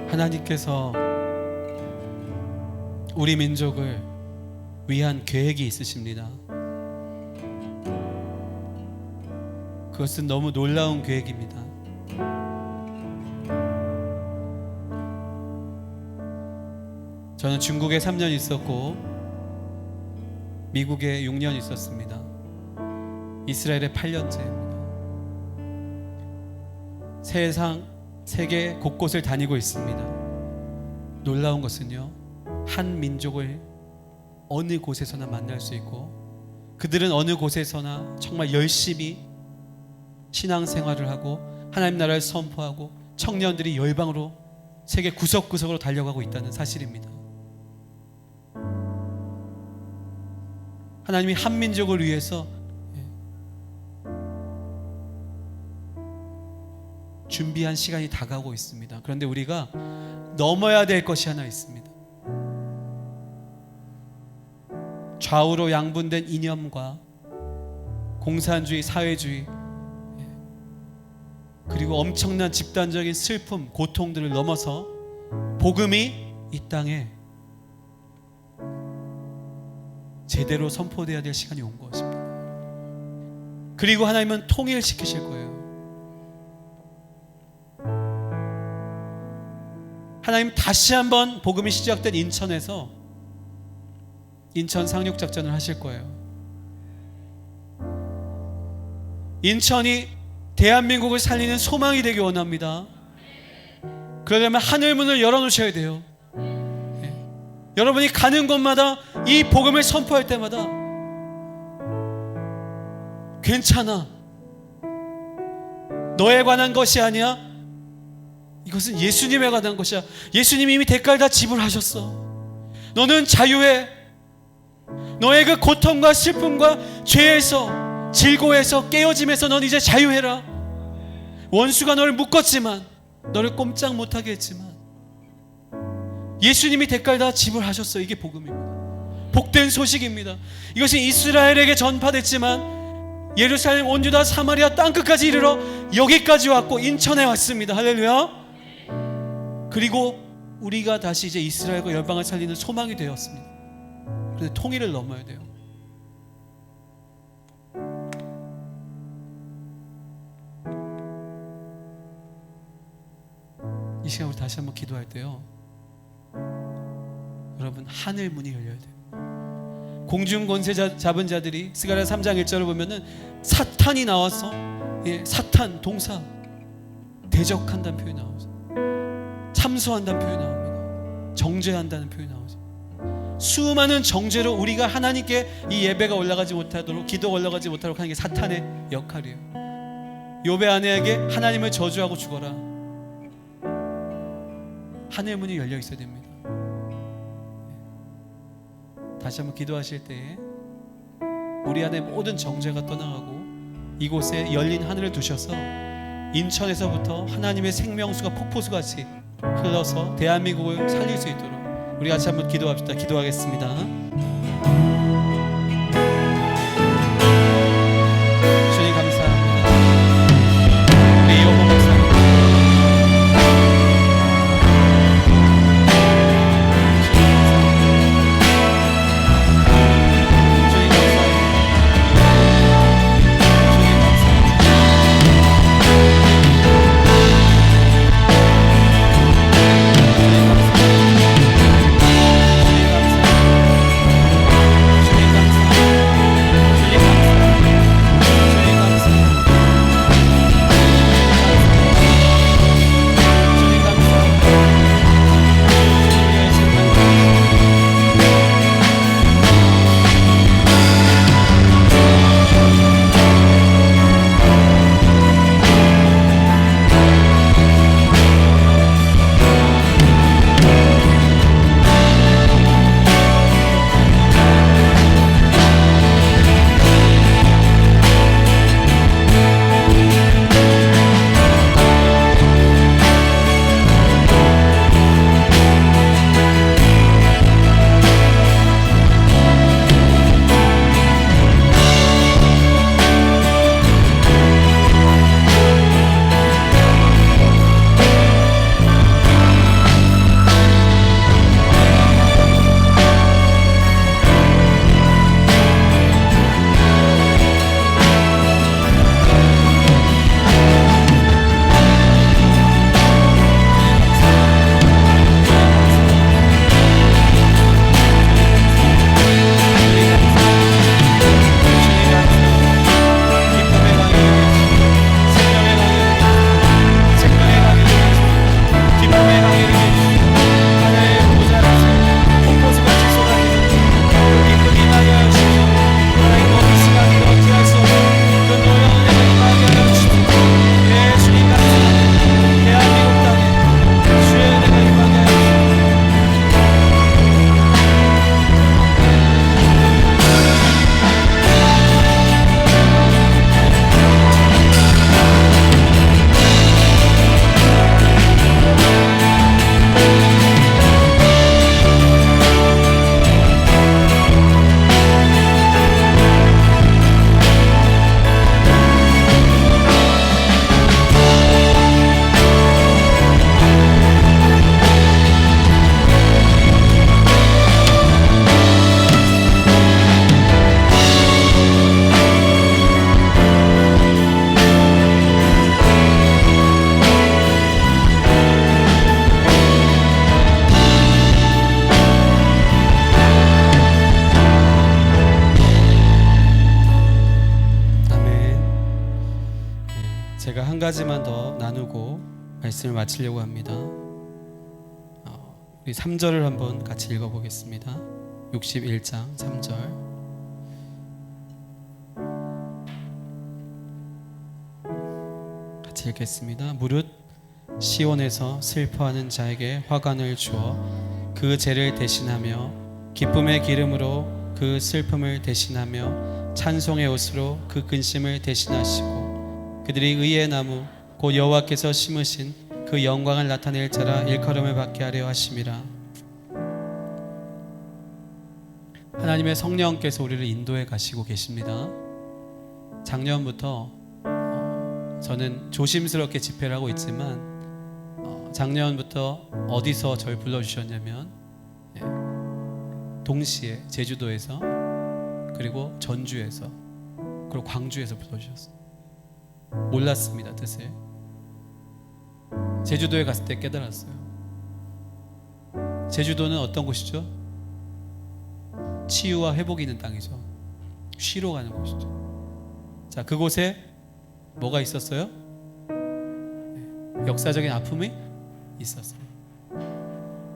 하나님께서 우리 민족을 위한 계획이 있으십니다. 그것은 너무 놀라운 계획입니다. 저는 중국에 3년 있었고 미국에 6년 있었습니다. 이스라엘에 8년째입니다. 세계 곳곳을 다니고 있습니다. 놀라운 것은요, 한 민족을 어느 곳에서나 만날 수 있고 그들은 어느 곳에서나 정말 열심히 신앙생활을 하고 하나님 나라를 선포하고 청년들이 열방으로 세계 구석구석으로 달려가고 있다는 사실입니다. 하나님이 한 민족을 위해서 준비한 시간이 다가오고 있습니다. 그런데 우리가 넘어야 될 것이 하나 있습니다. 좌우로 양분된 이념과 공산주의, 사회주의, 그리고 엄청난 집단적인 슬픔, 고통들을 넘어서 복음이 이 땅에 제대로 선포되어야 될 시간이 온 것입니다. 그리고 하나님은 통일시키실 거예요. 하나님 다시 한번 복음이 시작된 인천에서 인천 상륙작전을 하실 거예요. 인천이 대한민국을 살리는 소망이 되기 원합니다. 그러려면 하늘문을 열어놓으셔야 돼요. 여러분이 가는 곳마다 이 복음을 선포할 때마다 괜찮아, 너에 관한 것이 아니야, 이것은 예수님에 관한 것이야. 예수님이 이미 대가를 다 지불하셨어. 너는 자유해. 너의 그 고통과 슬픔과 죄에서, 질고에서, 깨어짐에서 넌 이제 자유해라. 원수가 너를 묶었지만, 너를 꼼짝 못하게 했지만 예수님이 대가를 다 지불하셨어요. 이게 복음입니다. 복된 소식입니다. 이것이 이스라엘에게 전파됐지만 예루살렘, 온 유다, 사마리아 땅끝까지 이르러 여기까지 왔고 인천에 왔습니다. 할렐루야. 그리고 우리가 다시 이제 이스라엘과 열방을 살리는 소망이 되었습니다. 그런데 통일을 넘어야 돼요. 이 시간 우리 다시 한번 기도할 때요, 여러분, 하늘 문이 열려야 돼요. 공중 권세 잡은 자들이 스가랴 3장 1절을 보면은 사탄이 나와서, 사탄 동사 대적한다는 표현이 나오죠. 참소한다는 표현이 나옵니다. 정죄한다는 표현이 나오죠. 수많은 정죄로 우리가 하나님께 이 예배가 올라가지 못하도록, 기도가 올라가지 못하도록 하는 게 사탄의 역할이에요. 욥의 아내에게 하나님을 저주하고 죽어라. 하늘 문이 열려 있어야 됩니다. 다시 한번 기도하실 때에 우리 안에 모든 정죄가 떠나가고 이곳에 열린 하늘을 두셔서 인천에서부터 하나님의 생명수가 폭포수같이 흘러서 대한민국을 살릴 수 있도록 우리 같이 한번 기도합시다. 기도하겠습니다. 주님 감사합니다. 우리 여호 목사님, 한 가지만 더 나누고 말씀을 마치려고 합니다. 우리 3절을 한번 같이 읽어보겠습니다. 61장 3절. 같이 읽겠습니다. 무릇 시온에서 슬퍼하는 자에게 화관을 주어 그 죄를 대신하며 기쁨의 기름으로 그 슬픔을 대신하며 찬송의 옷으로 그 근심을 대신하시고 그들이 의의 나무 곧 여호와께서 심으신 그 영광을 나타낼 자라 일컬음을 받게 하려 하심이라. 하나님의 성령께서 우리를 인도해 가시고 계십니다. 작년부터 저는 조심스럽게 집회를 하고 있지만 작년부터 어디서 저를 불러주셨냐면 동시에 제주도에서 그리고 전주에서 그리고 광주에서 불러주셨어요. 몰랐습니다, 뜻을. 제주도에 갔을 때 깨달았어요. 제주도는 어떤 곳이죠? 치유와 회복이 있는 땅이죠. 쉬러 가는 곳이죠. 자, 그곳에 뭐가 있었어요? 역사적인 아픔이 있었어요.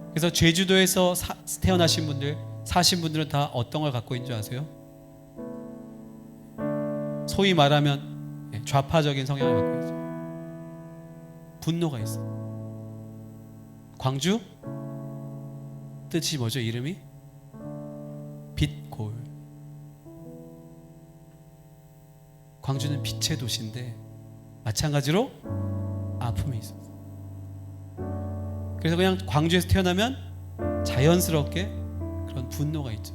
그래서 제주도에서 태어나신 분들, 사신 분들은 다 어떤 걸 갖고 있는 줄 아세요? 소위 말하면 좌파적인 성향을 갖고 있어요. 분노가 있어요. 광주? 뜻이 뭐죠? 이름이? 빛, 고울. 광주는 빛의 도시인데 마찬가지로 아픔이 있어요. 그래서 그냥 광주에서 태어나면 자연스럽게 그런 분노가 있죠.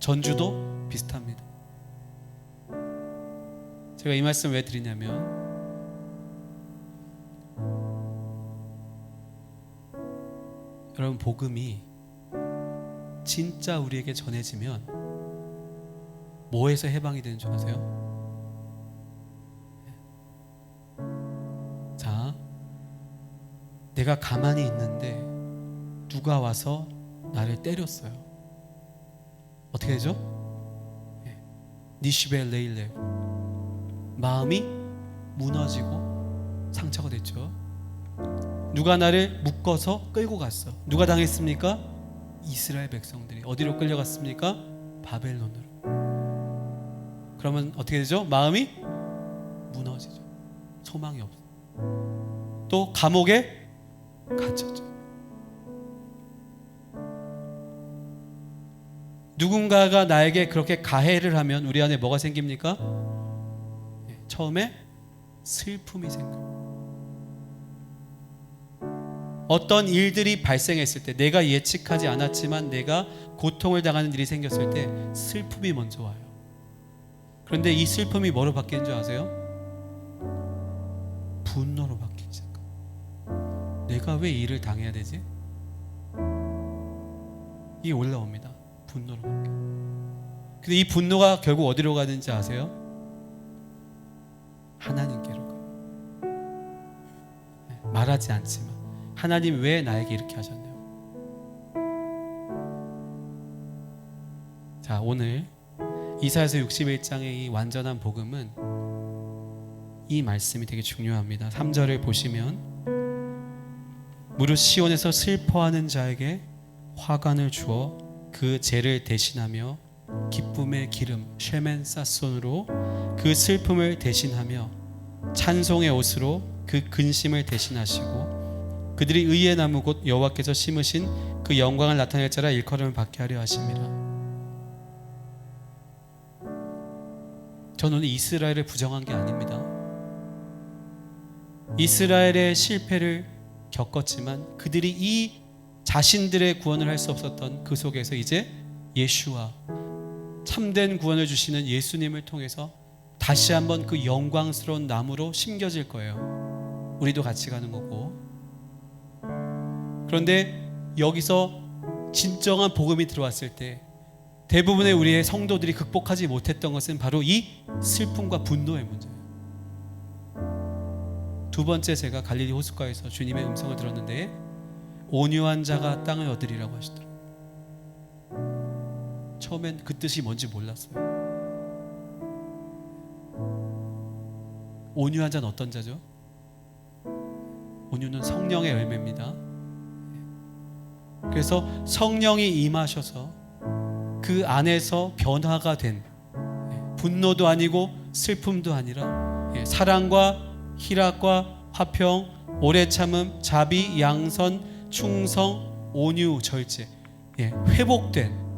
전주도 비슷합니다. 제가 이 말씀 왜 드리냐면 여러분, 복음이 진짜 우리에게 전해지면 뭐에서 해방이 되는 줄 아세요? 자, 내가 가만히 있는데 누가 와서 나를 때렸어요. 어떻게 되죠? 니시베 레일레, 마음이 무너지고 상처가 됐죠. 누가 나를 묶어서 끌고 갔어. 누가 당했습니까? 이스라엘 백성들이. 어디로 끌려갔습니까? 바벨론으로. 그러면 어떻게 되죠? 마음이 무너지죠. 소망이 없어. 또 감옥에 갇혔죠. 누군가가 나에게 그렇게 가해를 하면 우리 안에 뭐가 생깁니까? 처음에 슬픔이 생겨요. 어떤 일들이 발생했을 때, 내가 예측하지 않았지만 내가 고통을 당하는 일이 생겼을 때 슬픔이 먼저 와요. 그런데 이 슬픔이 뭐로 바뀌는 줄 아세요? 분노로 바뀌기 시작해요. 내가 왜 이 일을 당해야 되지? 이게 올라옵니다. 분노로 바뀌어요. 근데 이 분노가 결국 어디로 가는지 아세요? 하나님께로 가요. 말하지 않지만 하나님 왜 나에게 이렇게 하셨나요? 자, 오늘 이사야서 61장의 이 완전한 복음은 이 말씀이 되게 중요합니다. 3절을 보시면 무릇 시온에서 슬퍼하는 자에게 화관을 주어 그 죄를 대신하며 기쁨의 기름 쉐멘 사손으로 그 슬픔을 대신하며 찬송의 옷으로 그 근심을 대신하시고 그들이 의의 나무 곧 여호와께서 심으신 그 영광을 나타낼 자라 일컬음을 받게 하려 하심이라. 저는 이스라엘을 부정한 게 아닙니다. 이스라엘의 실패를 겪었지만 그들이 이 자신들의 구원을 할 수 없었던 그 속에서 이제 예수와 참된 구원을 주시는 예수님을 통해서 다시 한번 그 영광스러운 나무로 심겨질 거예요. 우리도 같이 가는 거고. 그런데 여기서 진정한 복음이 들어왔을 때 대부분의 우리의 성도들이 극복하지 못했던 것은 바로 이 슬픔과 분노의 문제예요. 두 번째, 제가 갈릴리 호숫가에서 주님의 음성을 들었는데 온유한 자가 땅을 얻으리라고 하시더라고요. 처음엔 그 뜻이 뭔지 몰랐어요. 온유한 자는 어떤 자죠? 온유는 성령의 열매입니다. 그래서 성령이 임하셔서 그 안에서 변화가 된, 분노도 아니고 슬픔도 아니라 사랑과 희락과 화평, 오래 참음, 자비, 양선, 충성, 온유, 절제, 회복된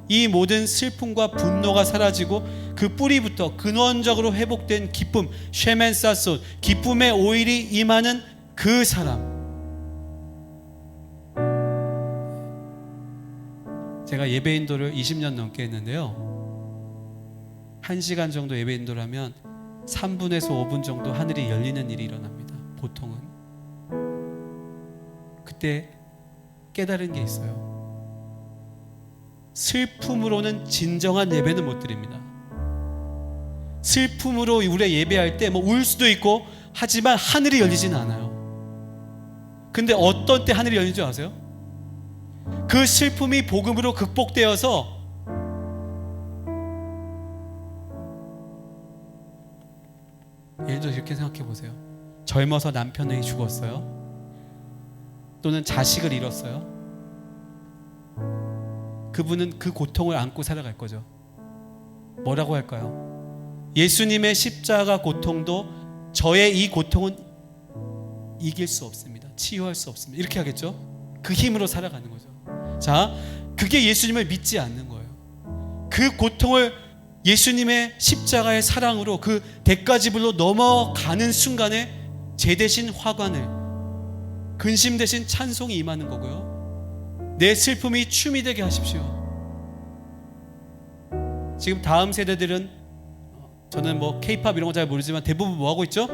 이 모든 슬픔과 분노가 사라지고 그 뿌리부터 근원적으로 회복된 기쁨, 쉐멘사손, 기쁨의 오일이 임하는 그 사람. 제가 예배 인도를 20년 넘게 했는데요, 1시간 정도 예배 인도를 하면 3분에서 5분 정도 하늘이 열리는 일이 일어납니다. 보통은. 그때 깨달은 게 있어요. 슬픔으로는 진정한 예배는 못 드립니다. 슬픔으로 우리가 예배할 때 뭐 울 수도 있고 하지만 하늘이 열리지는 않아요. 근데 어떤 때 하늘이 열리는 줄 아세요? 그 슬픔이 복음으로 극복되어서 예를 들어 이렇게 생각해 보세요. 젊어서 남편이 죽었어요. 또는 자식을 잃었어요. 그분은 그 고통을 안고 살아갈 거죠. 뭐라고 할까요? 예수님의 십자가 고통도 저의 이 고통은 이길 수 없습니다. 치유할 수 없습니다. 이렇게 하겠죠? 그 힘으로 살아가는 거죠. 자, 그게 예수님을 믿지 않는 거예요. 그 고통을 예수님의 십자가의 사랑으로 그 대가지불로 넘어가는 순간에 제 대신 화관을, 근심 대신 찬송이 임하는 거고요. 내 슬픔이 춤이 되게 하십시오. 지금 다음 세대들은, 저는 뭐 K-팝 이런 거 잘 모르지만 대부분 뭐 하고 있죠?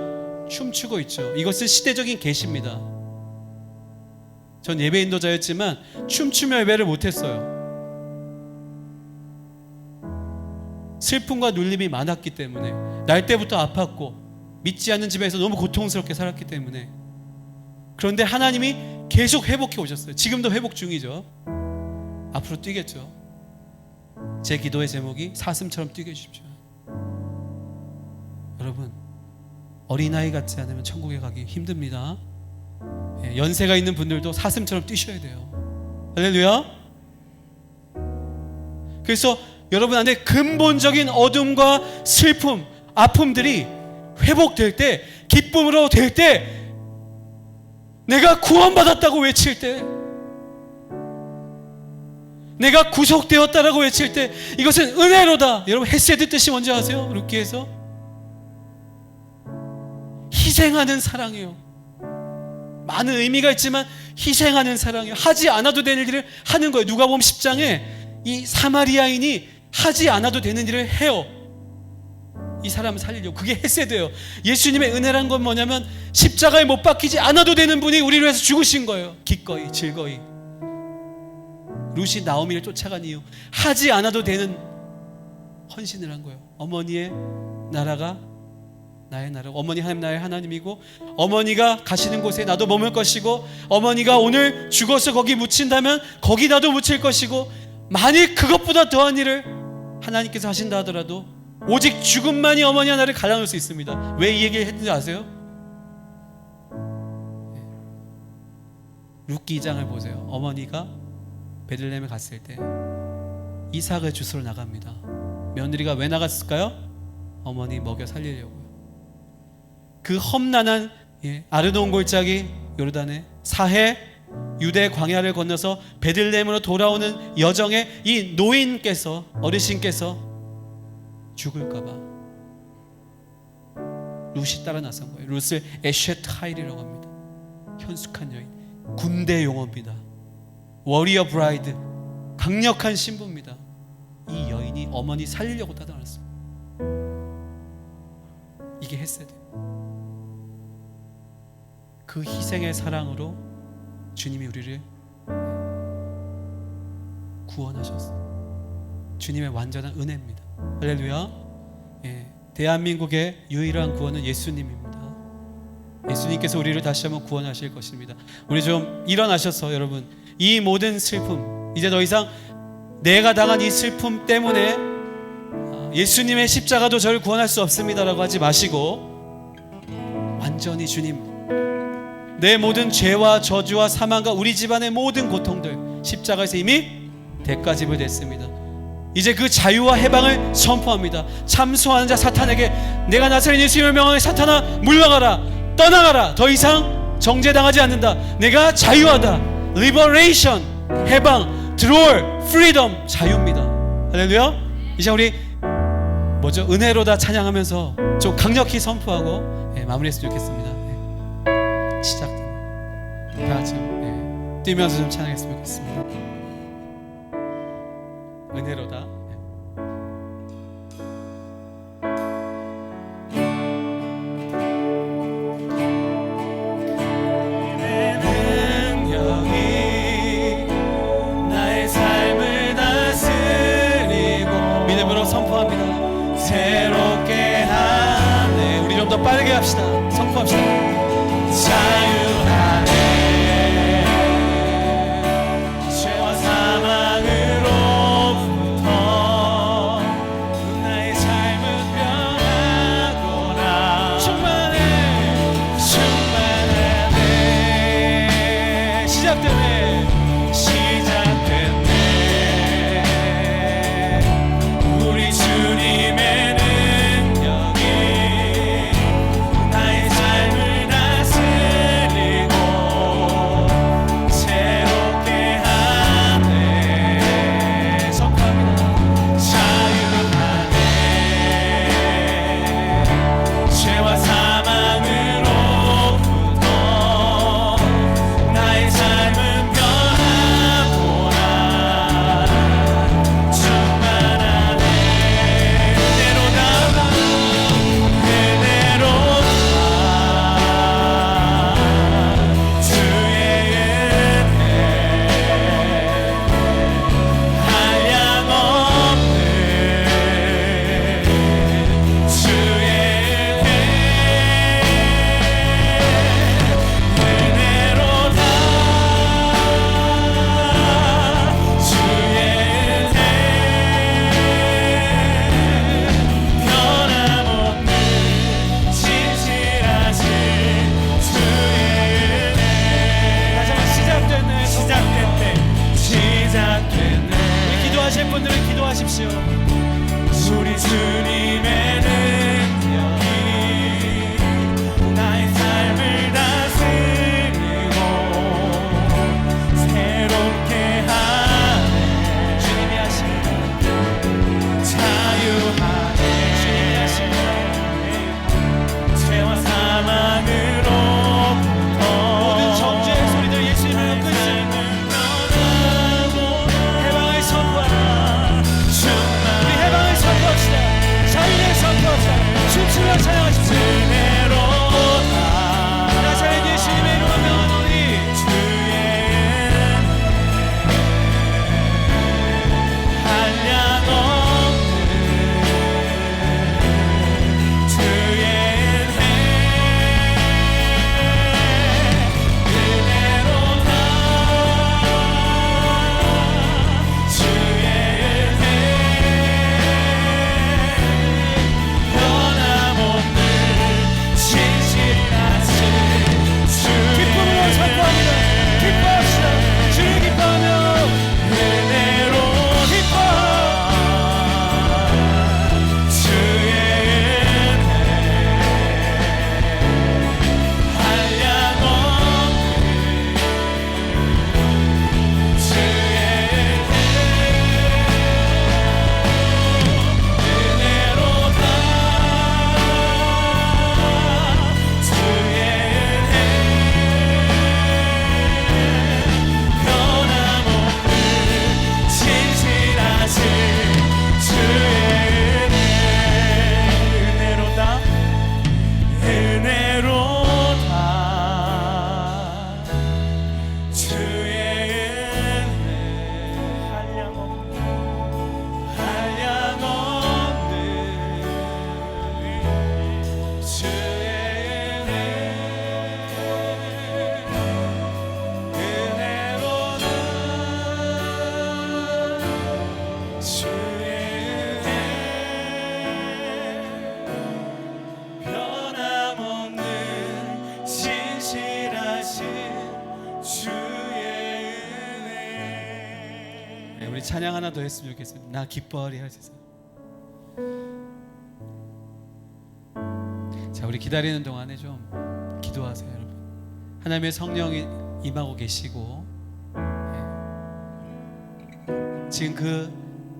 춤추고 있죠. 이것은 시대적인 계시입니다. 전 예배 인도자였지만 춤추며 예배를 못했어요. 슬픔과 눌림이 많았기 때문에, 날 때부터 아팠고 믿지 않는 집에서 너무 고통스럽게 살았기 때문에. 그런데 하나님이 계속 회복해 오셨어요. 지금도 회복 중이죠. 앞으로 뛰겠죠. 제 기도의 제목이 사슴처럼 뛰게 해주십시오. 여러분, 어린아이 같지 않으면 천국에 가기 힘듭니다. 연세가 있는 분들도 사슴처럼 뛰셔야 돼요. 할렐루야. 그래서 여러분 안에 근본적인 어둠과 슬픔, 아픔들이 회복될 때, 기쁨으로 될 때, 내가 구원받았다고 외칠 때, 내가 구속되었다라고 외칠 때, 이것은 은혜로다. 여러분, 헤세드 뜻이 뭔지 아세요? 룻기에서 희생하는 사랑이에요. 많은 의미가 있지만 희생하는 사랑이에요. 하지 않아도 되는 일을 하는 거예요. 누가복음 10장에 이 사마리아인이 하지 않아도 되는 일을 해요. 이 사람을 살리려고. 그게 헤세드예요. 예수님의 은혜란 건 뭐냐면 십자가에 못 박히지 않아도 되는 분이 우리를 위해서 죽으신 거예요. 기꺼이, 즐거이. 룻이 나오미를 쫓아간 이유, 하지 않아도 되는 헌신을 한 거예요. 어머니의 나라가 나의 나라, 어머니 하나님 나의 하나님이고, 어머니가 가시는 곳에 나도 머물 것이고, 어머니가 오늘 죽어서 거기 묻힌다면 거기 나도 묻힐 것이고, 만일 그것보다 더한 일을 하나님께서 하신다 하더라도 오직 죽음만이 어머니와 나를 갈라놓을 수 있습니다. 왜 이 얘기를 했는지 아세요? 룻기 2장을 보세요. 어머니가 베들레헴에 갔을 때 이삭을 주스러 나갑니다. 며느리가 왜 나갔을까요? 어머니 먹여 살리려고요. 그 험난한 아르논 골짜기 요르단의 사해 유대 광야를 건너서 베들레헴으로 돌아오는 여정에 이 노인께서, 어르신께서 죽을까봐 룻이 따라 나선 거예요. 룻을 에쉐트 하일이라고 합니다. 현숙한 여인, 군대 용어입니다. 워리어 브라이드, 강력한 신부입니다. 이 여인이 어머니 살리려고 따라왔어요. 이게 헤세드. 그 희생의 사랑으로 주님이 우리를 구원하셨어요. 주님의 완전한 은혜입니다. 할렐루야. 대한민국의 유일한 구원은 예수님입니다. 예수님께서 우리를 다시 한번 구원하실 것입니다. 우리 좀 일어나셔서 여러분, 이 모든 슬픔, 이제 더 이상 내가 당한 이 슬픔 때문에 예수님의 십자가도 저를 구원할 수 없습니다라고 하지 마시고, 완전히 주님, 내 모든 죄와 저주와 사망과 우리 집안의 모든 고통들 십자가에서 이미 대가 지불됐습니다. 이제 그 자유와 해방을 선포합니다. 참소하는 자 사탄에게 내가 나사렛 예수님을 명하여 사탄아 물러가라, 떠나가라. 더 이상 정죄당하지 않는다. 내가 자유하다. Liberation, 해방, drawer, freedom, 자유입니다. 할렐루야. 이제 우리 은혜로다 찬양하면서 좀 강력히 선포하고 마무리했으면 좋겠습니다. 시작. 다 같이 뛰면서 좀 찬양했으면 좋겠습니다. 은혜로다. 새롭게 하네. 우리 좀 더 빠르게 합시다. 선포합시다. 자유하네. 죄와 사망으로부터 나의 삶은 변하구나. 충만하네. 시작되네. 우리 주님의 우리 주님의 능력이 나의 삶을 다스리고 새롭게 하네. 주님이 하시는 자유하네. 주님이 하시는 죄와 사망으로부터 모든 정죄의 소리들 예수님을 끊습니다. 해방을 선포하라. 우리 해방을 선포합시다. 자유를 선포합시다. 춤추며 찬양하십시오. 은혜로다. 나사렛 예수님의 이름을 명하노니 주의 한량 없는 주의 은혜로다. 주의 은혜 변함없는 찬양 하나 더 했으면 좋겠습니다. 나 기뻐하리 하소서. 자, 우리 기다리는 동안에 좀 기도하세요, 여러분. 하나님의 성령이 임하고 계시고, 지금 그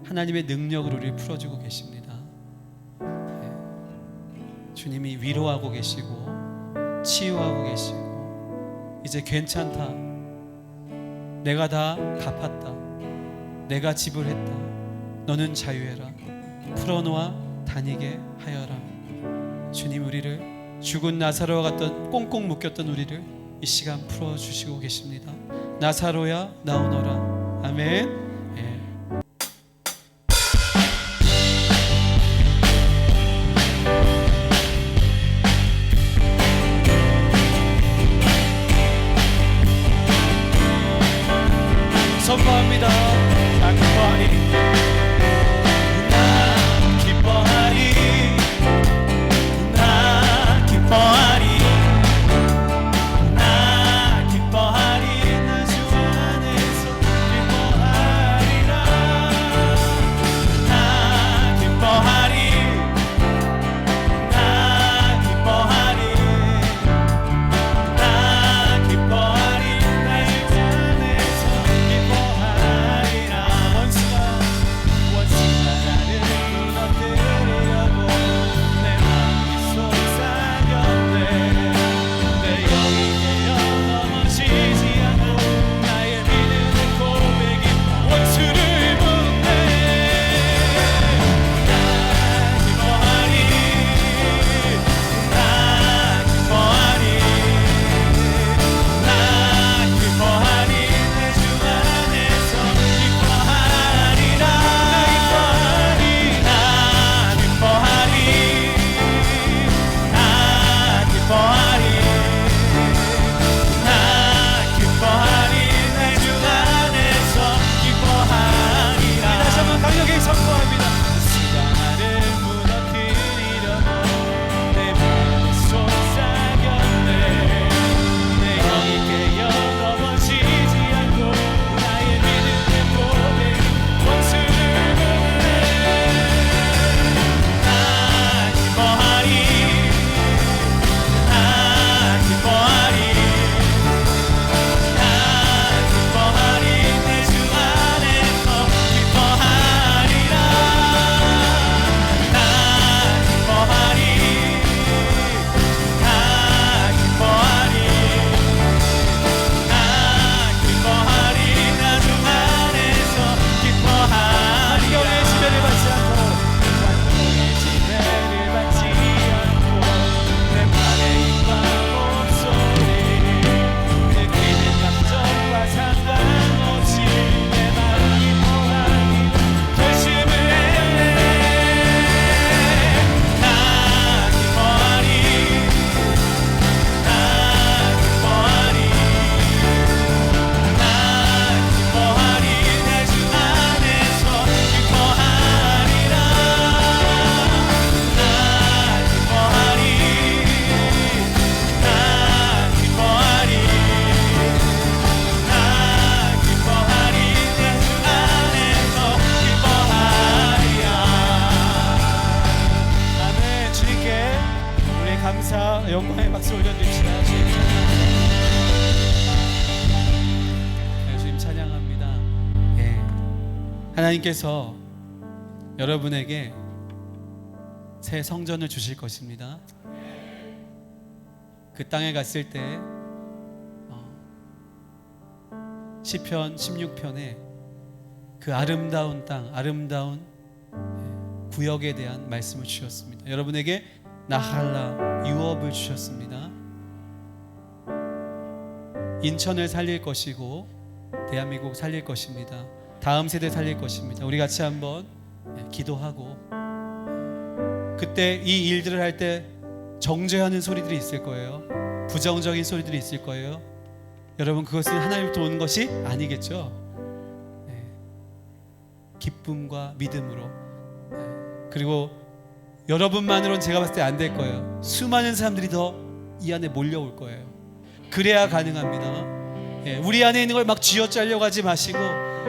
하나님의 능력으로 우리를 풀어주고 계십니다. 주님이 위로하고 계시고 치유하고 계시고, 이제 괜찮다, 내가 다 갚았다, 내가 지불했다, 너는 자유해라, 풀어놓아 다니게 하여라. 주님, 우리를 죽은 나사로와 같던 꽁꽁 묶였던 우리를 이 시간 풀어주시고 계십니다. 나사로야 나오너라. 아멘. 선포합니다. 나 기뻐하리 나 기뻐하리 나 기뻐하리 나 기뻐하리 나 주 안에서 기뻐하리라 나 기뻐하리 나 기뻐하리 나 기뻐하리 나 주 안에서 기뻐하리라 원수가 나를 무너뜨리려고 내 마음이 속삭였네 내 영이 깨어 넘어지지 않고 나의 믿음의 고백이 원수를 묻네 나 기뻐하리 나 기뻐하리 나 기뻐하리 내 주 안에서 기뻐하리라 나 기뻐하리 나 기뻐하리 나 기뻐하리 내 주 안에서 기뻐하리라 다시 한번 강력히 선포합니다. 수가 나를 무너뜨리려고 내 마음이 속삭였네 내 영이 깨어 넘어지지 않고 나의 믿음의 고백이 원수를 묻네 나 기뻐하리 나 기뻐하리 나 기뻐하리 내 주 안에서 기뻐하리라 나 기뻐하리 나 기뻐하리 나 기뻐하리 나 주 안에서 기뻐하리라 환경의 지배를 받지 않고 환경의 지배를 받지 않고 내 말의 입과 목소리 느끼는 감정과 상관없이 내 마음이 원하기로 결심을 했네 나 기뻐하리 나 기뻐하리 나 기뻐하리 내 주 안에서 기뻐하리라 나 기뻐하리 나 기뻐하리 나 기뻐하리 내 주 안에서 기뻐하리라 아멘. 주님께 우리 감사 영광의 박수 올려드립시다. 주님 찬양합니다. 하나님께서 여러분에게 새 성전을 주실 것입니다. 그 땅에 갔을 때 시편 16편에 그 아름다운 땅, 아름다운 구역에 대한 말씀을 주셨습니다. 여러분에게 나할라, 유업을 주셨습니다. 인천을 살릴 것이고 대한민국 살릴 것입니다. 다음 세대 살릴 것입니다. 우리 같이 한번 기도하고, 그때 이 일들을 할 때 정죄하는 소리들이 있을 거예요. 부정적인 소리들이 있을 거예요. 여러분, 그것은 하나님부터 오는 것이 아니겠죠. 기쁨과 믿음으로, 그리고 여러분만으로는 제가 봤을 때 안 될 거예요. 수많은 사람들이 더 이 안에 몰려올 거예요. 그래야 가능합니다. 우리 안에 있는 걸 막 쥐어짜려고 하지 마시고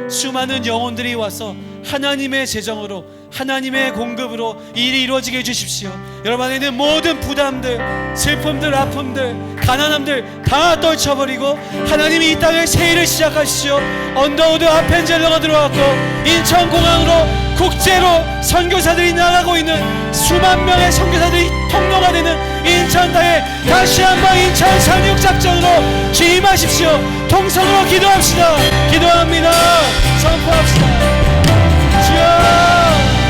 수많은 영혼들이 와서 하나님의 재정으로 하나님의 공급으로 일이 이루어지게 해주십시오. 여러분 안에 있는 모든 부담들, 슬픔들, 아픔들, 가난함들 다 떨쳐버리고 하나님이 이 땅에 새 일을 시작하시오. 언더우드 아펜젤러가 들어왔고 인천공항으로 국제로 선교사들이 나가고 있는 수만 명의 선교사들이 통로가 되는 인천 땅에 다시 한번 인천 상륙작전으로 취임하십시오. 통성으로 기도합시다. 기도합니다. 선포합시다.